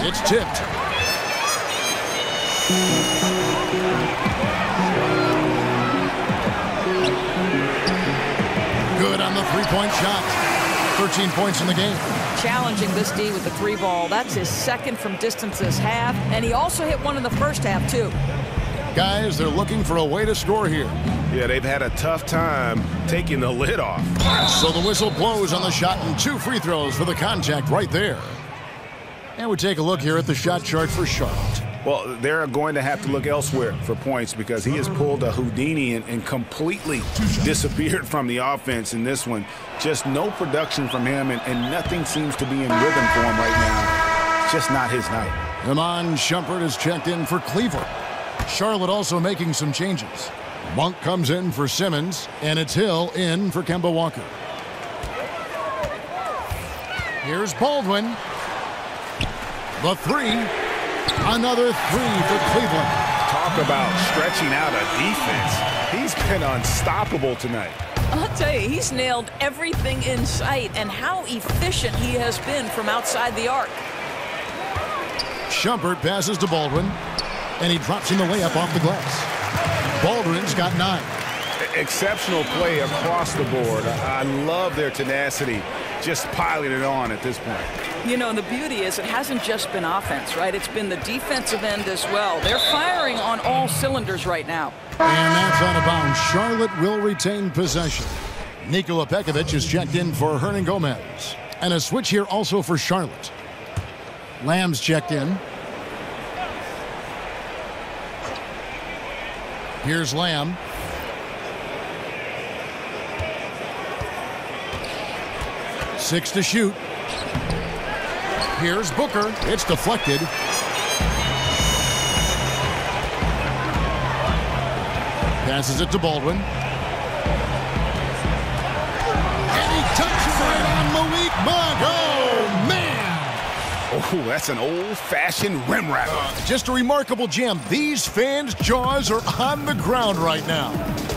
It's tipped. Good on the three-point shot. 13 points in the game. Challenging this D with the 3-ball. That's his second from distance this half, and he also hit one in the first half, too. Guys, they're looking for a way to score here. Yeah, they've had a tough time taking the lid off. So the whistle blows on the shot and 2 free throws for the contact right there. And we take a look here at the shot chart for Charlotte. Well, they're going to have to look elsewhere for points because he has pulled a Houdini and completely disappeared from the offense in this one. Just no production from him, and nothing seems to be in rhythm for him right now. It's just not his night. Iman Shumpert is checked in for Cleveland. Charlotte also making some changes. Monk comes in for Simmons, and it's Hill in for Kemba Walker. Here's Baldwin. The 3. Another 3 for Cleveland. Talk about stretching out a defense. He's been unstoppable tonight. I'll tell you, he's nailed everything in sight, and how efficient he has been from outside the arc. Shumpert passes to Baldwin, and he drops in the layup off the glass. Baldwin's got 9. Exceptional play across the board. I love their tenacity, just piling it on at this point. You know, the beauty is it hasn't just been offense, right? It's been the defensive end as well. They're firing on all cylinders right now. And that's out of bounds. Charlotte will retain possession. Nikola Pekovic is checked in for Hernan Gomez. And a switch here also for Charlotte. Lamb's checked in. Here's Lamb. Six to shoot. Here's Booker. It's deflected. Passes it to Baldwin. And he touches right on Malik Monk. Oh, man. Oh, that's an old-fashioned rim wrapper. Just a remarkable gem. These fans' jaws are on the ground right now.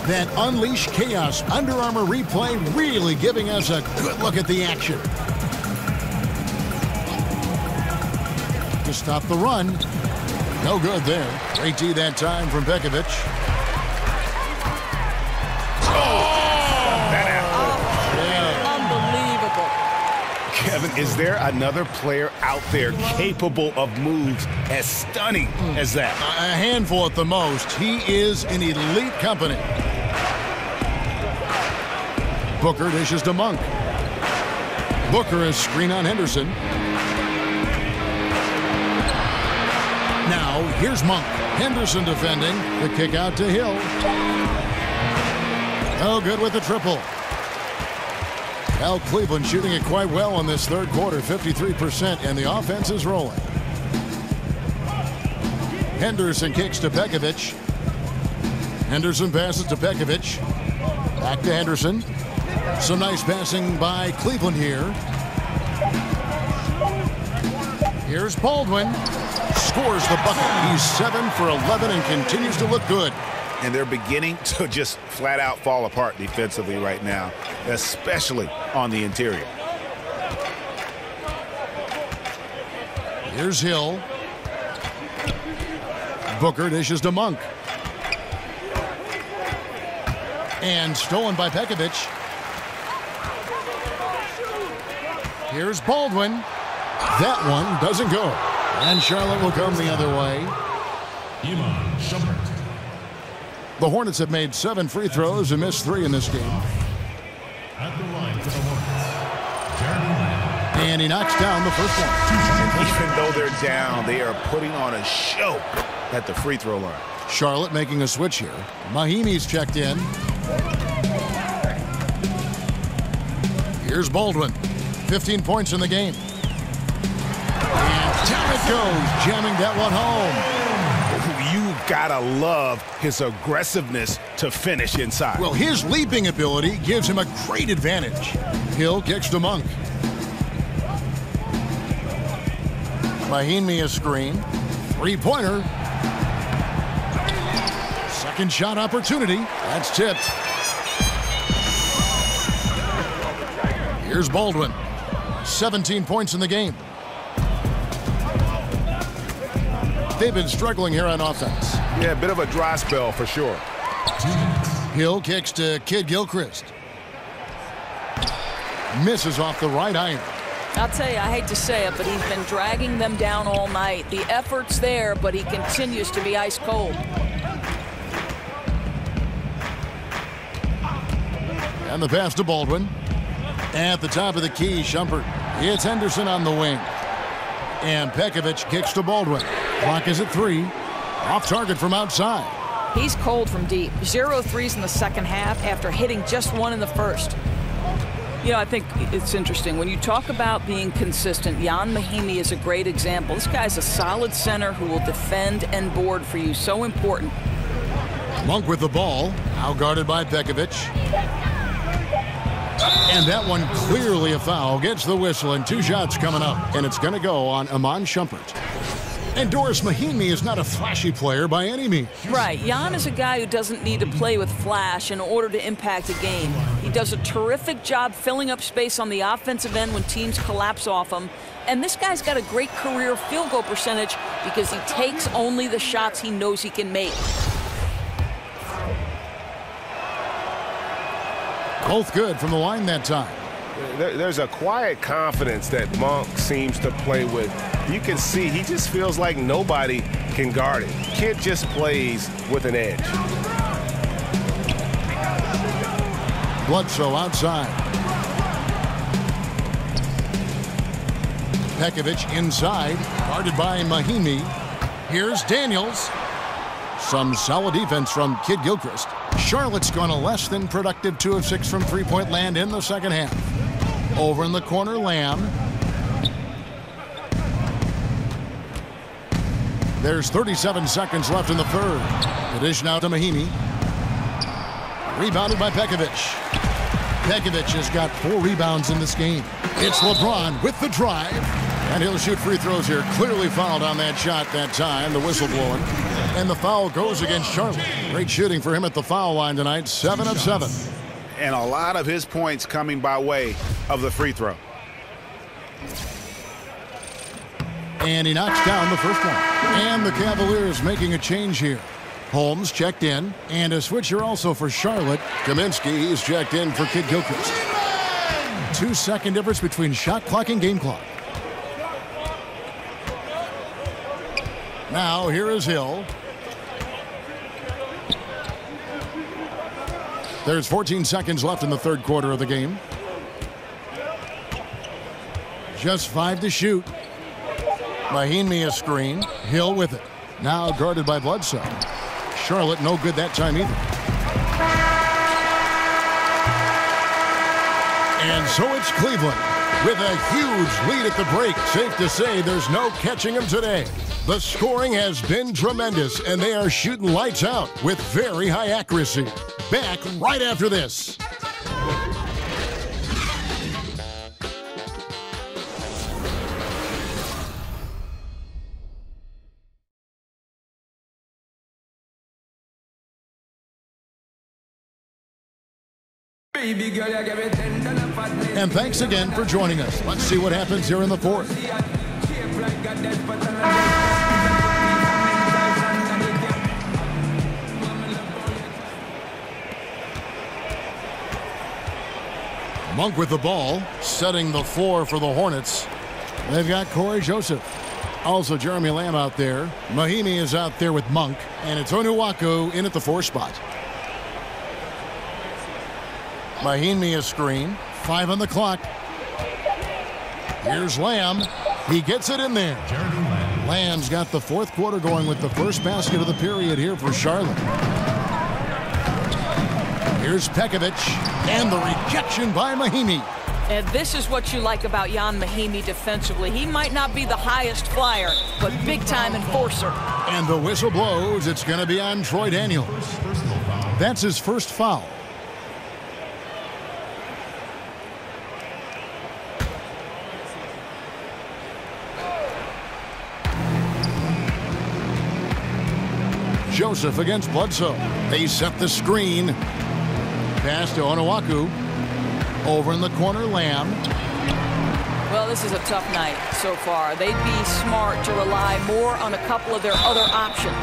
That Unleash Chaos Under Armour replay really giving us a good look at the action. To stop the run. No good there. Great D that time from Pekovic. Unbelievable. Kevin, is there another player out there capable of moves as stunning as that? A handful at the most. He is in elite company. Booker dishes to Monk. Booker is screen on Henderson. Now, here's Monk. Henderson defending. The kick out to Hill. Oh, good with the triple. Well, Cleveland shooting it quite well in this third quarter, 53%, and the offense is rolling. Henderson kicks to Pekovic. Henderson passes to Pekovic. Back to Henderson. Some nice passing by Cleveland here. Here's Baldwin. Scores the bucket. He's 7 for 11 and continues to look good. And they're beginning to just flat out fall apart defensively right now, especially on the interior. Here's Hill. Booker dishes to Monk. And stolen by Pekovic. Here's Baldwin. That one doesn't go. And Charlotte will come the other way. Iman Shumpert. The Hornets have made 7 free throws and missed 3 in this game. At the line for the Hornets, Jeremy Lamb. And he knocks down the first one. Even though they're down, they are putting on a show at the free throw line. Charlotte making a switch here. Mahimi's checked in. Here's Baldwin. 15 points in the game. And down it goes, jamming that one home. You gotta love his aggressiveness to finish inside. Well, his leaping ability gives him a great advantage. Hill kicks to Monk. Mahimi a screen. 3-pointer. Second shot opportunity. That's tipped. Here's Baldwin. 17 points in the game. They've been struggling here on offense. Yeah, a bit of a dry spell for sure. Hill kicks to Kid Gilchrist. Misses off the right iron. I'll tell you, I hate to say it, but he's been dragging them down all night. The effort's there, but he continues to be ice cold. And the pass to Baldwin. At the top of the key, Shumpert. It's Henderson on the wing. And Pekovic kicks to Baldwin. Clock is at 3. Off target from outside. He's cold from deep. 0 threes in the second half after hitting just 1 in the first. You know, I think it's interesting. When you talk about being consistent, Jan Mahimi is a great example. This guy's a solid center who will defend and board for you. So important. Monk with the ball. Now guarded by Pekovic. And that one clearly a foul. Gets the whistle and 2 shots coming up. And it's going to go on Iman Shumpert. And Doris Mahimi is not a flashy player by any means. Right. Jan is a guy who doesn't need to play with flash in order to impact a game. He does a terrific job filling up space on the offensive end when teams collapse off him. And this guy's got a great career field goal percentage because he takes only the shots he knows he can make. Both good from the line that time. There's a quiet confidence that Monk seems to play with. You can see he just feels like nobody can guard him. Kid just plays with an edge. Bledsoe outside. Pekovic inside, guarded by Mahimi. Here's Daniels. Some solid defense from Kid Gilchrist. Charlotte's gone a less than productive 2 of 6 from three-point land in the second half. Over in the corner, Lamb. There's 37 seconds left in the third. The dish now to Mahimi. Rebounded by Pekovic. Pekovic has got 4 rebounds in this game. It's LeBron with the drive. And he'll shoot free throws here. Clearly fouled on that shot that time. The whistle blowing. And the foul goes against Charlotte. Great shooting for him at the foul line tonight. 7 of 7. And a lot of his points coming by way of the free throw. And he knocks down the first one. And the Cavaliers making a change here. Holmes checked in. And a switcher also for Charlotte. Kaminsky, he's checked in for Kid Gilchrist. 2-second difference between shot clock and game clock. Now here is Hill. There's 14 seconds left in the third quarter of the game. Just 5 to shoot. Mahimi a screen. Hill with it. Now guarded by Bledsoe. Charlotte no good that time either. And so it's Cleveland with a huge lead at the break. Safe to say there's no catching them today. The scoring has been tremendous, and they are shooting lights out with very high accuracy. Back right after this. And thanks again for joining us. Let's see what happens here in the fourth. Monk with the ball, setting the floor for the Hornets. They've got Corey Joseph. Also Jeremy Lamb out there. Mahimi is out there with Monk. And it's Onuaku in at the 4 spot. Mahimi a screen. 5 on the clock. Here's Lamb. He gets it in there. Lamb's got the fourth quarter going with the first basket of the period here for Charlotte. Here's Pekovic, and the rejection by Mahimi. And this is what you like about Jan Mahimi defensively. He might not be the highest flyer, but big-time enforcer. And the whistle blows. It's going to be on Troy Daniels. That's his first foul. Joseph against Bledsoe. They set the screen. Pass to Onuaku. Over in the corner, Lamb. Well, this is a tough night so far. They'd be smart to rely more on a couple of their other options.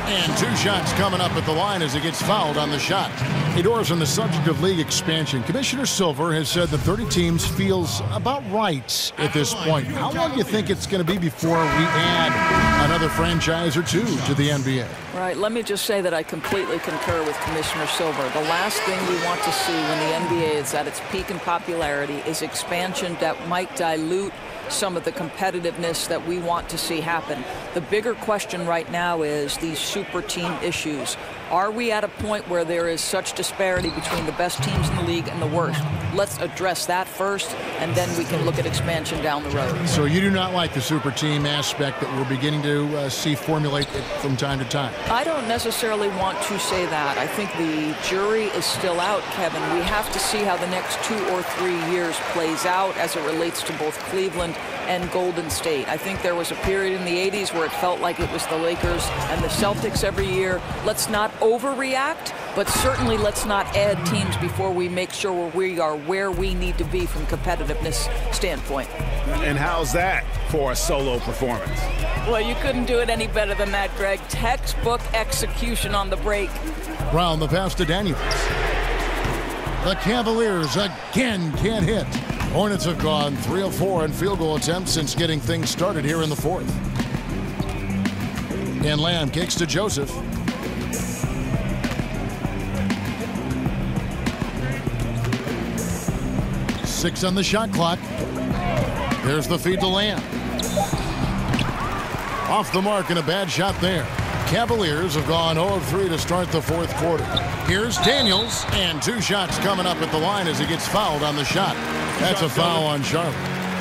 And 2 shots coming up at the line as he gets fouled on the shot. Hey, Doris, on the subject of league expansion, Commissioner Silver has said that 30 teams feels about right at this point. How long do you think it's going to be before we add another franchise or 2 to the NBA? Right. Let me just say that I completely concur with Commissioner Silver. The last thing we want to see when the NBA is at its peak in popularity is expansion that might dilute some of the competitiveness that we want to see happen. The bigger question right now is these super team issues. Are we at a point where there is such disparity between the best teams in the league and the worst? Let's address that first, and then we can look at expansion down the road. So you do not like the super team aspect that we're beginning to see formulate from time to time? I don't necessarily want to say that. I think the jury is still out, Kevin. We have to see how the next 2 or 3 years plays out as it relates to both Cleveland and Golden State. I think there was a period in the 80s where it felt like it was the Lakers and the Celtics every year. Let's not overreact, but certainly let's not add teams before we make sure we are where we need to be from a competitiveness standpoint. And how's that for a solo performance? Well, you couldn't do it any better than that, Greg. Textbook execution on the break. Brown, the pass to Daniels. The Cavaliers again can't hit. Hornets have gone 3 of 4 in field goal attempts since getting things started here in the 4th. And Lamb kicks to Joseph. Six on the shot clock. There's the feed to Lamb. Off the mark and a bad shot there. Cavaliers have gone 0 of 3 to start the 4th quarter. Here's Daniels, and 2 shots coming up at the line as he gets fouled on the shot. That's a foul on Charlotte.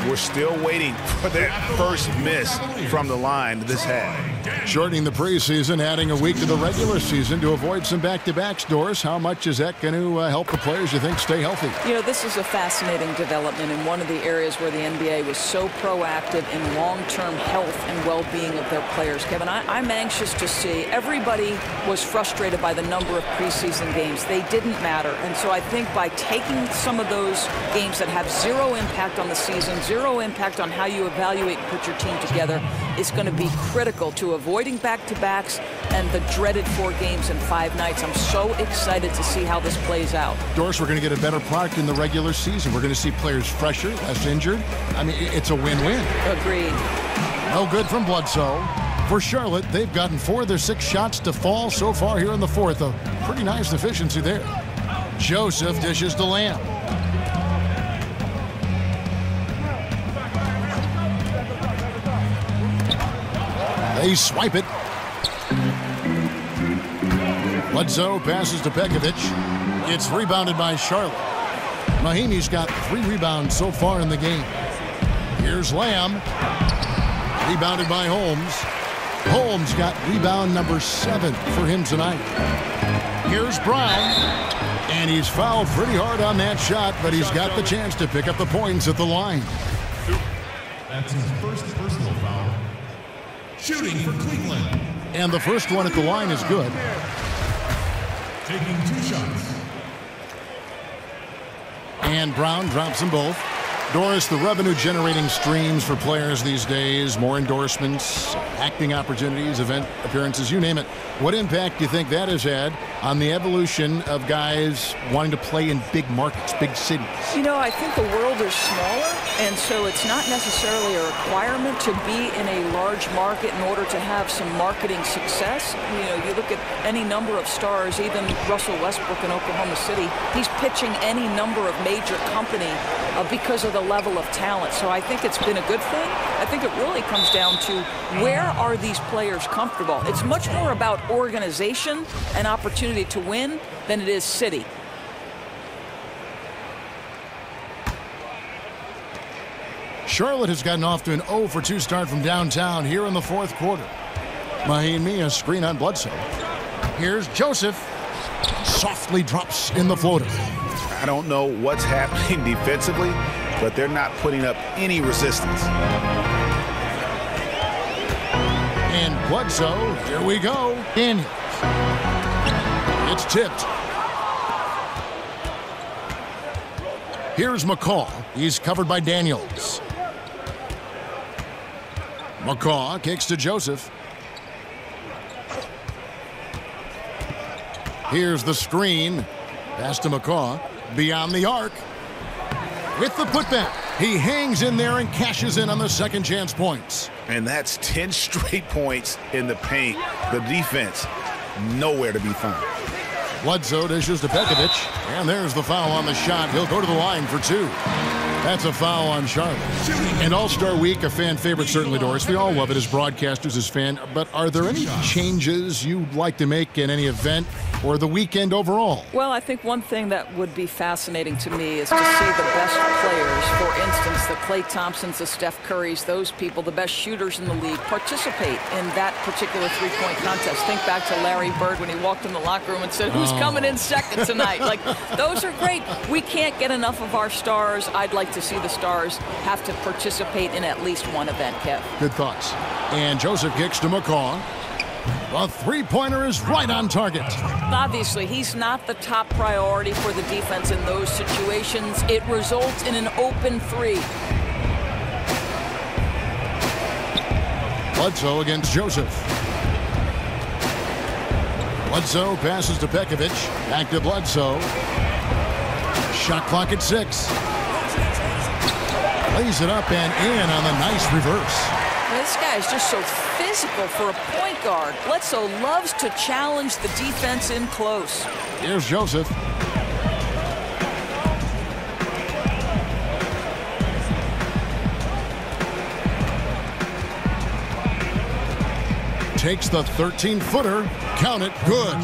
We're still waiting for that first miss from the line this half. Shortening the preseason, adding a week to the regular season to avoid some back-to-backs, Doris. How much is that going to help the players, you think, stay healthy? You know, this is a fascinating development in one of the areas where the NBA was so proactive in long-term health and well-being of their players. Kevin, I'm anxious to see. Everybody was frustrated by the number of preseason games. They didn't matter. And so I think by taking some of those games that have zero impact on the season, zero impact on how you evaluate and put your team together, is going to be critical to avoiding back-to-backs and the dreaded 4 games in 5 nights. I'm so excited to see how this plays out. Doris, we're going to get a better product in the regular season. We're going to see players fresher, less injured. I mean, it's a win-win. Agreed. No good from Bledsoe. For Charlotte, they've gotten 4 of their 6 shots to fall so far here in the 4th. A pretty nice efficiency there. Joseph dishes to Lamb. They swipe it. Bledsoe passes to Pekovic. It's rebounded by Charlotte. Mahinmi's got 3 rebounds so far in the game. Here's Lamb. Rebounded by Holmes. Holmes got rebound number 7 for him tonight. Here's Brown. And he's fouled pretty hard on that shot, but he's got the chance to pick up the points at the line. That's his first personal foul. Shooting for Cleveland. And the first one at the line is good. Taking 2 shots. And Brown drops them both. Doris, the revenue-generating streams for players these days, more endorsements, acting opportunities, event appearances, you name it. What impact do you think that has had on the evolution of guys wanting to play in big markets, big cities? You know, I think the world is smaller, and so it's not necessarily a requirement to be in a large market in order to have some marketing success. You know, you look at any number of stars, even Russell Westbrook in Oklahoma City, he's pitching any number of major company because of the level of talent. So I think it's been a good thing. I think it really comes down to where are these players comfortable. It's much more about organization and opportunity to win than it is city. Charlotte has gotten off to an 0 for 2 start from downtown here in the 4th quarter. Mahinmi, a screen on Bledsoe. Here's Joseph. Softly drops in the floater. I don't know what's happening defensively, but they're not putting up any resistance. And Bledsoe, here we go. Daniels. It's tipped. Here's McCall. He's covered by Daniels. McCaw kicks to Joseph. Here's the screen. Pass to McCaw. Beyond the arc. With the putback. He hangs in there and cashes in on the second chance points. And that's 10 straight points in the paint. The defense, nowhere to be found. Bledsoe dishes to Pekovic. And there's the foul on the shot. He'll go to the line for 2. That's a foul on Charlotte. And All-Star Week, a fan favorite certainly, Doris. We all love it as broadcasters, as fans. But are there any changes you'd like to make in any event or the weekend overall? Well, I think one thing that would be fascinating to me is to see the best players, for instance, the Klay Thompsons, the Steph Currys, those people, the best shooters in the league, participate in that particular three-point contest. Think back to Larry Bird when he walked in the locker room and said, who's coming in second tonight? Like, those are great. We can't get enough of our stars. I'd like to see the stars have to participate in at least one event, Kev. Good thoughts. And Joseph kicks to McCaw. The three-pointer is right on target. Obviously, he's not the top priority for the defense in those situations. It results in an open 3. Bledsoe against Joseph. Bledsoe passes to Pekovic. Back to Bledsoe. Shot clock at 6. Lays it up and in on the nice reverse. This guy is just so physical for a point guard. Bledsoe loves to challenge the defense in close. Here's Joseph. Takes the 13-footer. Count it. Good.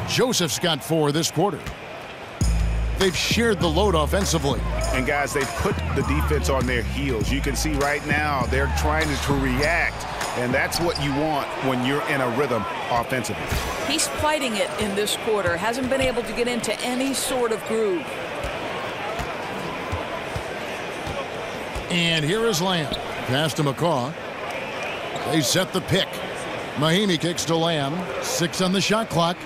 Joseph's got 4 this quarter. They've shared the load offensively. And guys, they put the defense on their heels. You can see right now they're trying to react, and that's what you want when you're in a rhythm offensively. He's fighting it in this quarter. Hasn't been able to get into any sort of groove. And here is Lamb. Pass to McCaw. They set the pick. Mahimi kicks to Lamb. 6 on the shot clock.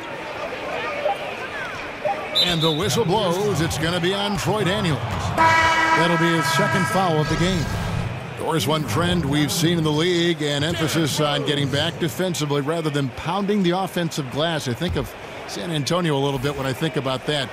And the whistle blows. It's going to be on Troy Daniels. That'll be his second foul of the game. There's one trend we've seen in the league, and emphasis on getting back defensively rather than pounding the offensive glass. I think of San Antonio a little bit when I think about that.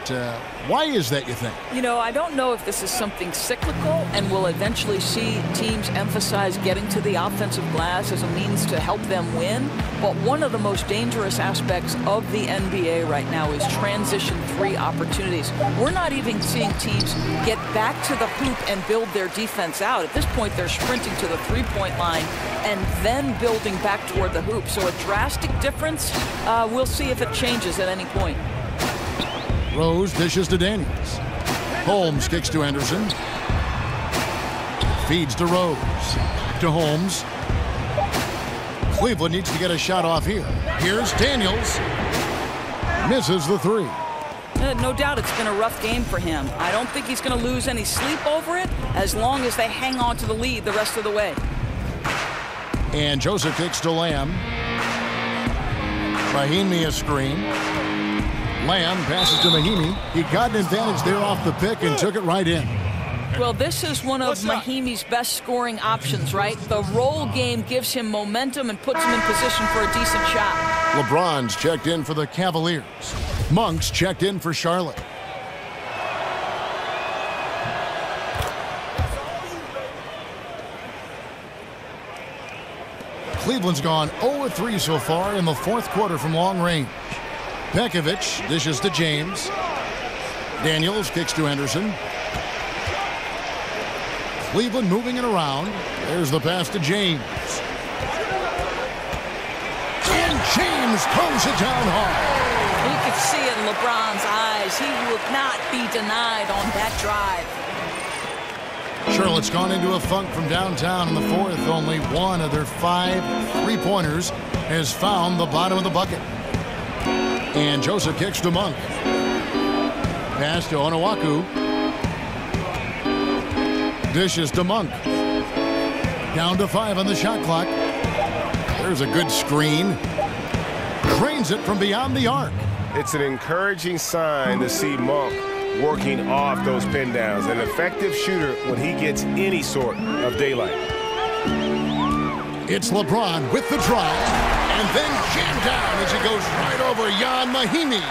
Why is that, you think? You know, I don't know if this is something cyclical and we'll eventually see teams emphasize getting to the offensive glass as a means to help them win. But one of the most dangerous aspects of the NBA right now is transition 3 opportunities. We're not even seeing teams get back to the hoop and build their defense out. At this point, they're sprinting to the three-point line and then building back toward the hoop. So a drastic difference. We'll see if it changes at any point. Rose dishes to Daniels. Holmes kicks to Anderson. Feeds to Rose. Back to Holmes. Cleveland needs to get a shot off here. Here's Daniels. Misses the 3. No doubt it's been a rough game for him. I don't think he's going to lose any sleep over it as long as they hang on to the lead the rest of the way. And Joseph kicks to Lamb. Mahimi a screen. Lamb passes to Mahimi. He got an advantage there off the pick and took it right in. Well, this is one of Mahimi's best scoring options, right? The roll game gives him momentum and puts him in position for a decent shot. LeBron's checked in for the Cavaliers. Monk's checked in for Charlotte. Cleveland's gone 0-3 so far in the 4th quarter from long range. Pekovic dishes to James. Daniels kicks to Henderson. Cleveland moving it around. There's the pass to James. And James throws it down hard. You could see it in LeBron's eyes. He will not be denied on that drive. Charlotte's gone into a funk from downtown in the 4th. Only one of their 5 three-pointers has found the bottom of the bucket. And Joseph kicks to Monk. Pass to Onuaku. Dishes to Monk. Down to 5 on the shot clock. There's a good screen. Drains it from beyond the arc. It's an encouraging sign to see Monk working off those pin downs. An effective shooter when he gets any sort of daylight. It's LeBron with the drive, and then jammed down as he goes right over Jan Mahimi.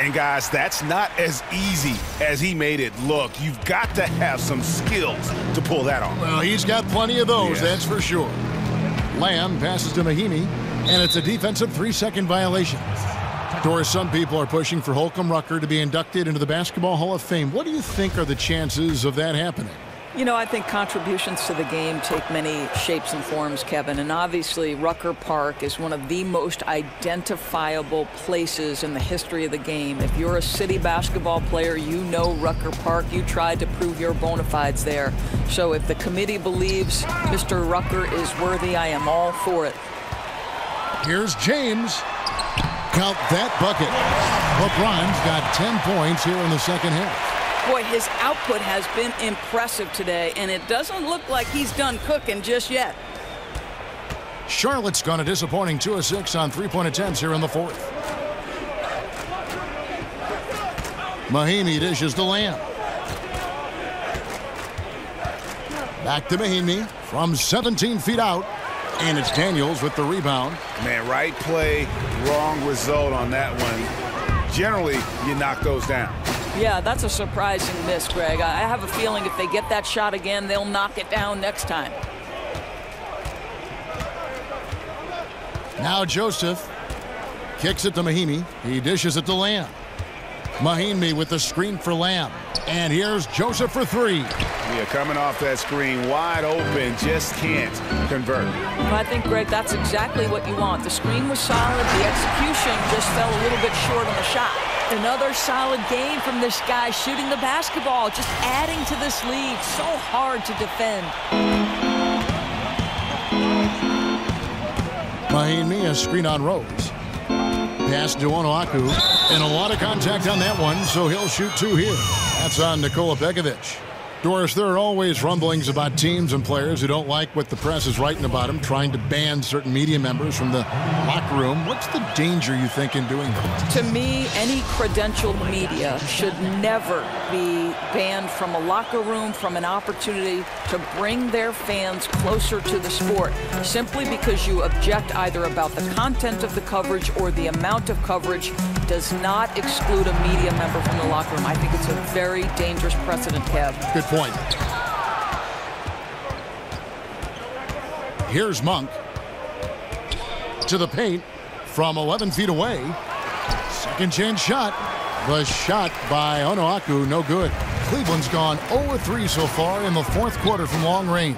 And guys, that's not as easy as he made it look. You've got to have some skills to pull that off. Well, he's got plenty of those, that's for sure. Lamb passes to Mahimi, and it's a defensive 3-second violation. Doris, some people are pushing for Holcomb Rucker to be inducted into the Basketball Hall of Fame. What do you think are the chances of that happening? You know, I think contributions to the game take many shapes and forms, Kevin. And obviously, Rucker Park is one of the most identifiable places in the history of the game. If you're a city basketball player, you know Rucker Park. You tried to prove your bona fides there. So if the committee believes Mr. Rucker is worthy, I am all for it. Here's James. Count that bucket. LeBron's got 10 points here in the second half. Boy, his output has been impressive today, and it doesn't look like he's done cooking just yet. Charlotte's gone a disappointing 2 of 6 on three-point attempts here in the fourth. Mahimi dishes to Lamb. Back to Mahimi from 17 feet out, and it's Daniels with the rebound. Man, right play, wrong result on that one. Generally, you knock those down. Yeah, that's a surprising miss, Greg. I have a feeling if they get that shot again, they'll knock it down next time. Now Joseph kicks it to Mahimi. He dishes it to Lamb. Mahimi with the screen for Lamb. And here's Joseph for three. Yeah, coming off that screen, wide open, just can't convert. Well, I think, Greg, that's exactly what you want. The screen was solid. The execution just fell a little bit short on the shot. Another solid game from this guy shooting the basketball, just adding to this lead. So hard to defend. Mahimi, a screen on Rose. Pass to Onuaku, and a lot of contact on that one, so he'll shoot two here. That's on Nikola Pekovic. Doris, there are always rumblings about teams and players who don't like what the press is writing about them, trying to ban certain media members from the locker room. What's the danger, you think, in doing that? To me, any credentialed media should never be banned from a locker room, from an opportunity to bring their fans closer to the sport, simply because you object either about the content of the coverage or the amount of coverage does not exclude a media member from the locker room. I think it's a very dangerous precedent, Kev. Good point. Here's Monk to the paint from 11 feet away. Second chance shot. The shot by Onuaku, no good. Cleveland's gone 0-3 so far in the fourth quarter from long range.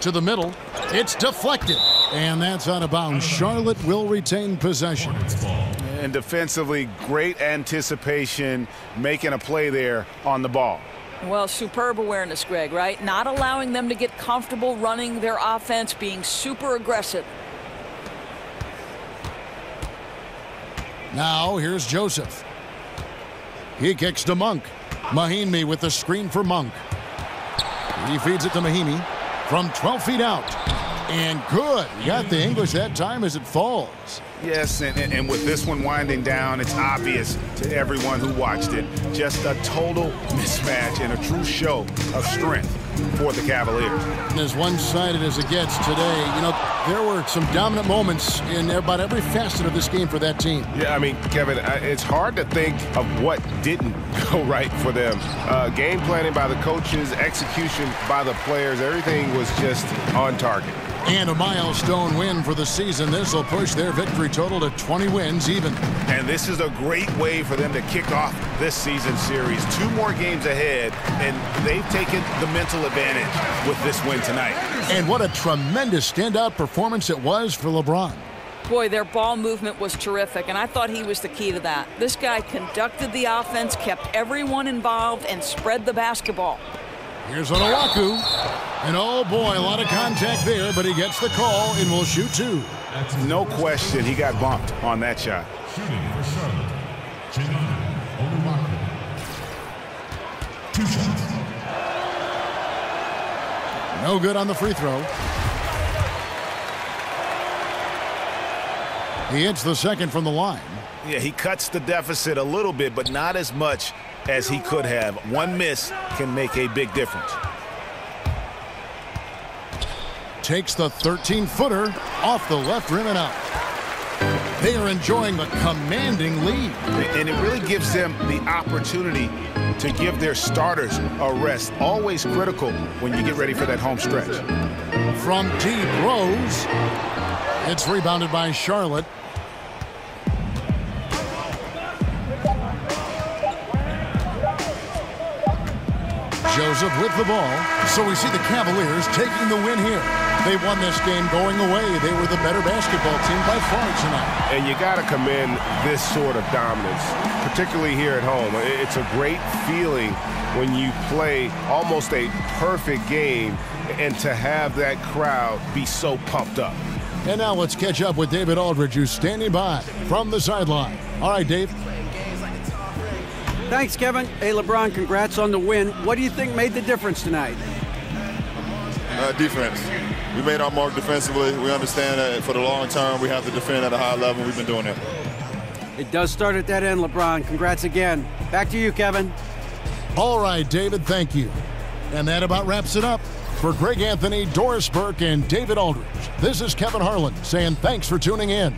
To the middle. It's deflected. And that's out of bounds. Charlotte will retain possession. And defensively, great anticipation, making a play there on the ball. Well, superb awareness, Greg, right? Not allowing them to get comfortable running their offense, being super aggressive. Now, here's Joseph. He kicks to Monk. Mahimi with the screen for Monk. He feeds it to Mahimi from 12 feet out. And good. He got the English that time as it falls. Yes, and with this one winding down, it's obvious to everyone who watched it. Just a total mismatch and a true show of strength for the Cavaliers. As one-sided as it gets today, you know, there were some dominant moments in about every facet of this game for that team. Yeah, I mean, Kevin, it's hard to think of what didn't go right for them. Game planning by the coaches, execution by the players, everything was just on target. And a milestone win for the season. This will push their victory total to 20 wins even. And this is a great way for them to kick off this season series. 2 more games ahead, and they've taken the mental advantage with this win tonight. And what a tremendous standout performance it was for LeBron. Boy, their ball movement was terrific, and I thought he was the key to that. This guy conducted the offense, kept everyone involved, and spread the basketball. Here's Onuaku. And oh boy, a lot of contact there, but he gets the call and will shoot 2. No question, he got bumped on that shot. Shooting for Charlotte, Onuaku. 2 shots. No good on the free throw. He hits the second from the line. Yeah, he cuts the deficit a little bit, but not as much as he could have. One miss can make a big difference. takes the 13-footer off the left rim and out. They are enjoying the commanding lead. And it really gives them the opportunity to give their starters a rest. Always critical when you get ready for that home stretch. From deep, Rose. It's rebounded by Charlotte. Joseph with the ball. So we see the Cavaliers taking the win here. They won this game going away. They were the better basketball team by far tonight. And you got to commend this sort of dominance, particularly here at home. It's a great feeling when you play almost a perfect game and to have that crowd be so pumped up. And now let's catch up with David Aldridge, who's standing by from the sideline. All right, Dave. Thanks, Kevin. Hey, LeBron, congrats on the win. What do you think made the difference tonight? Defense. We made our mark defensively. We understand that for the long term, we have to defend at a high level. We've been doing it. It does start at that end, LeBron. Congrats again. Back to you, Kevin. All right, David, thank you. And that about wraps it up. For Greg Anthony, Doris Burke, and David Aldridge, this is Kevin Harlan saying thanks for tuning in.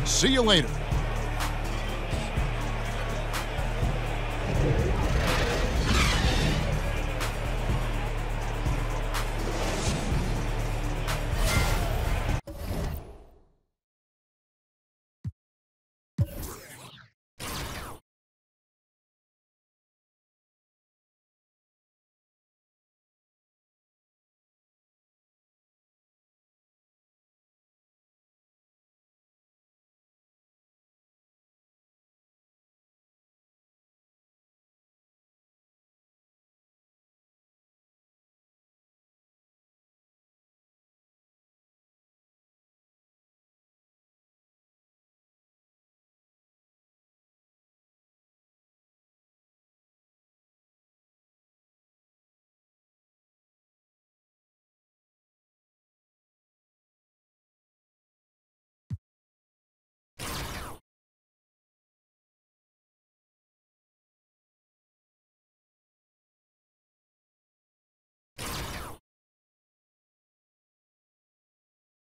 See you later.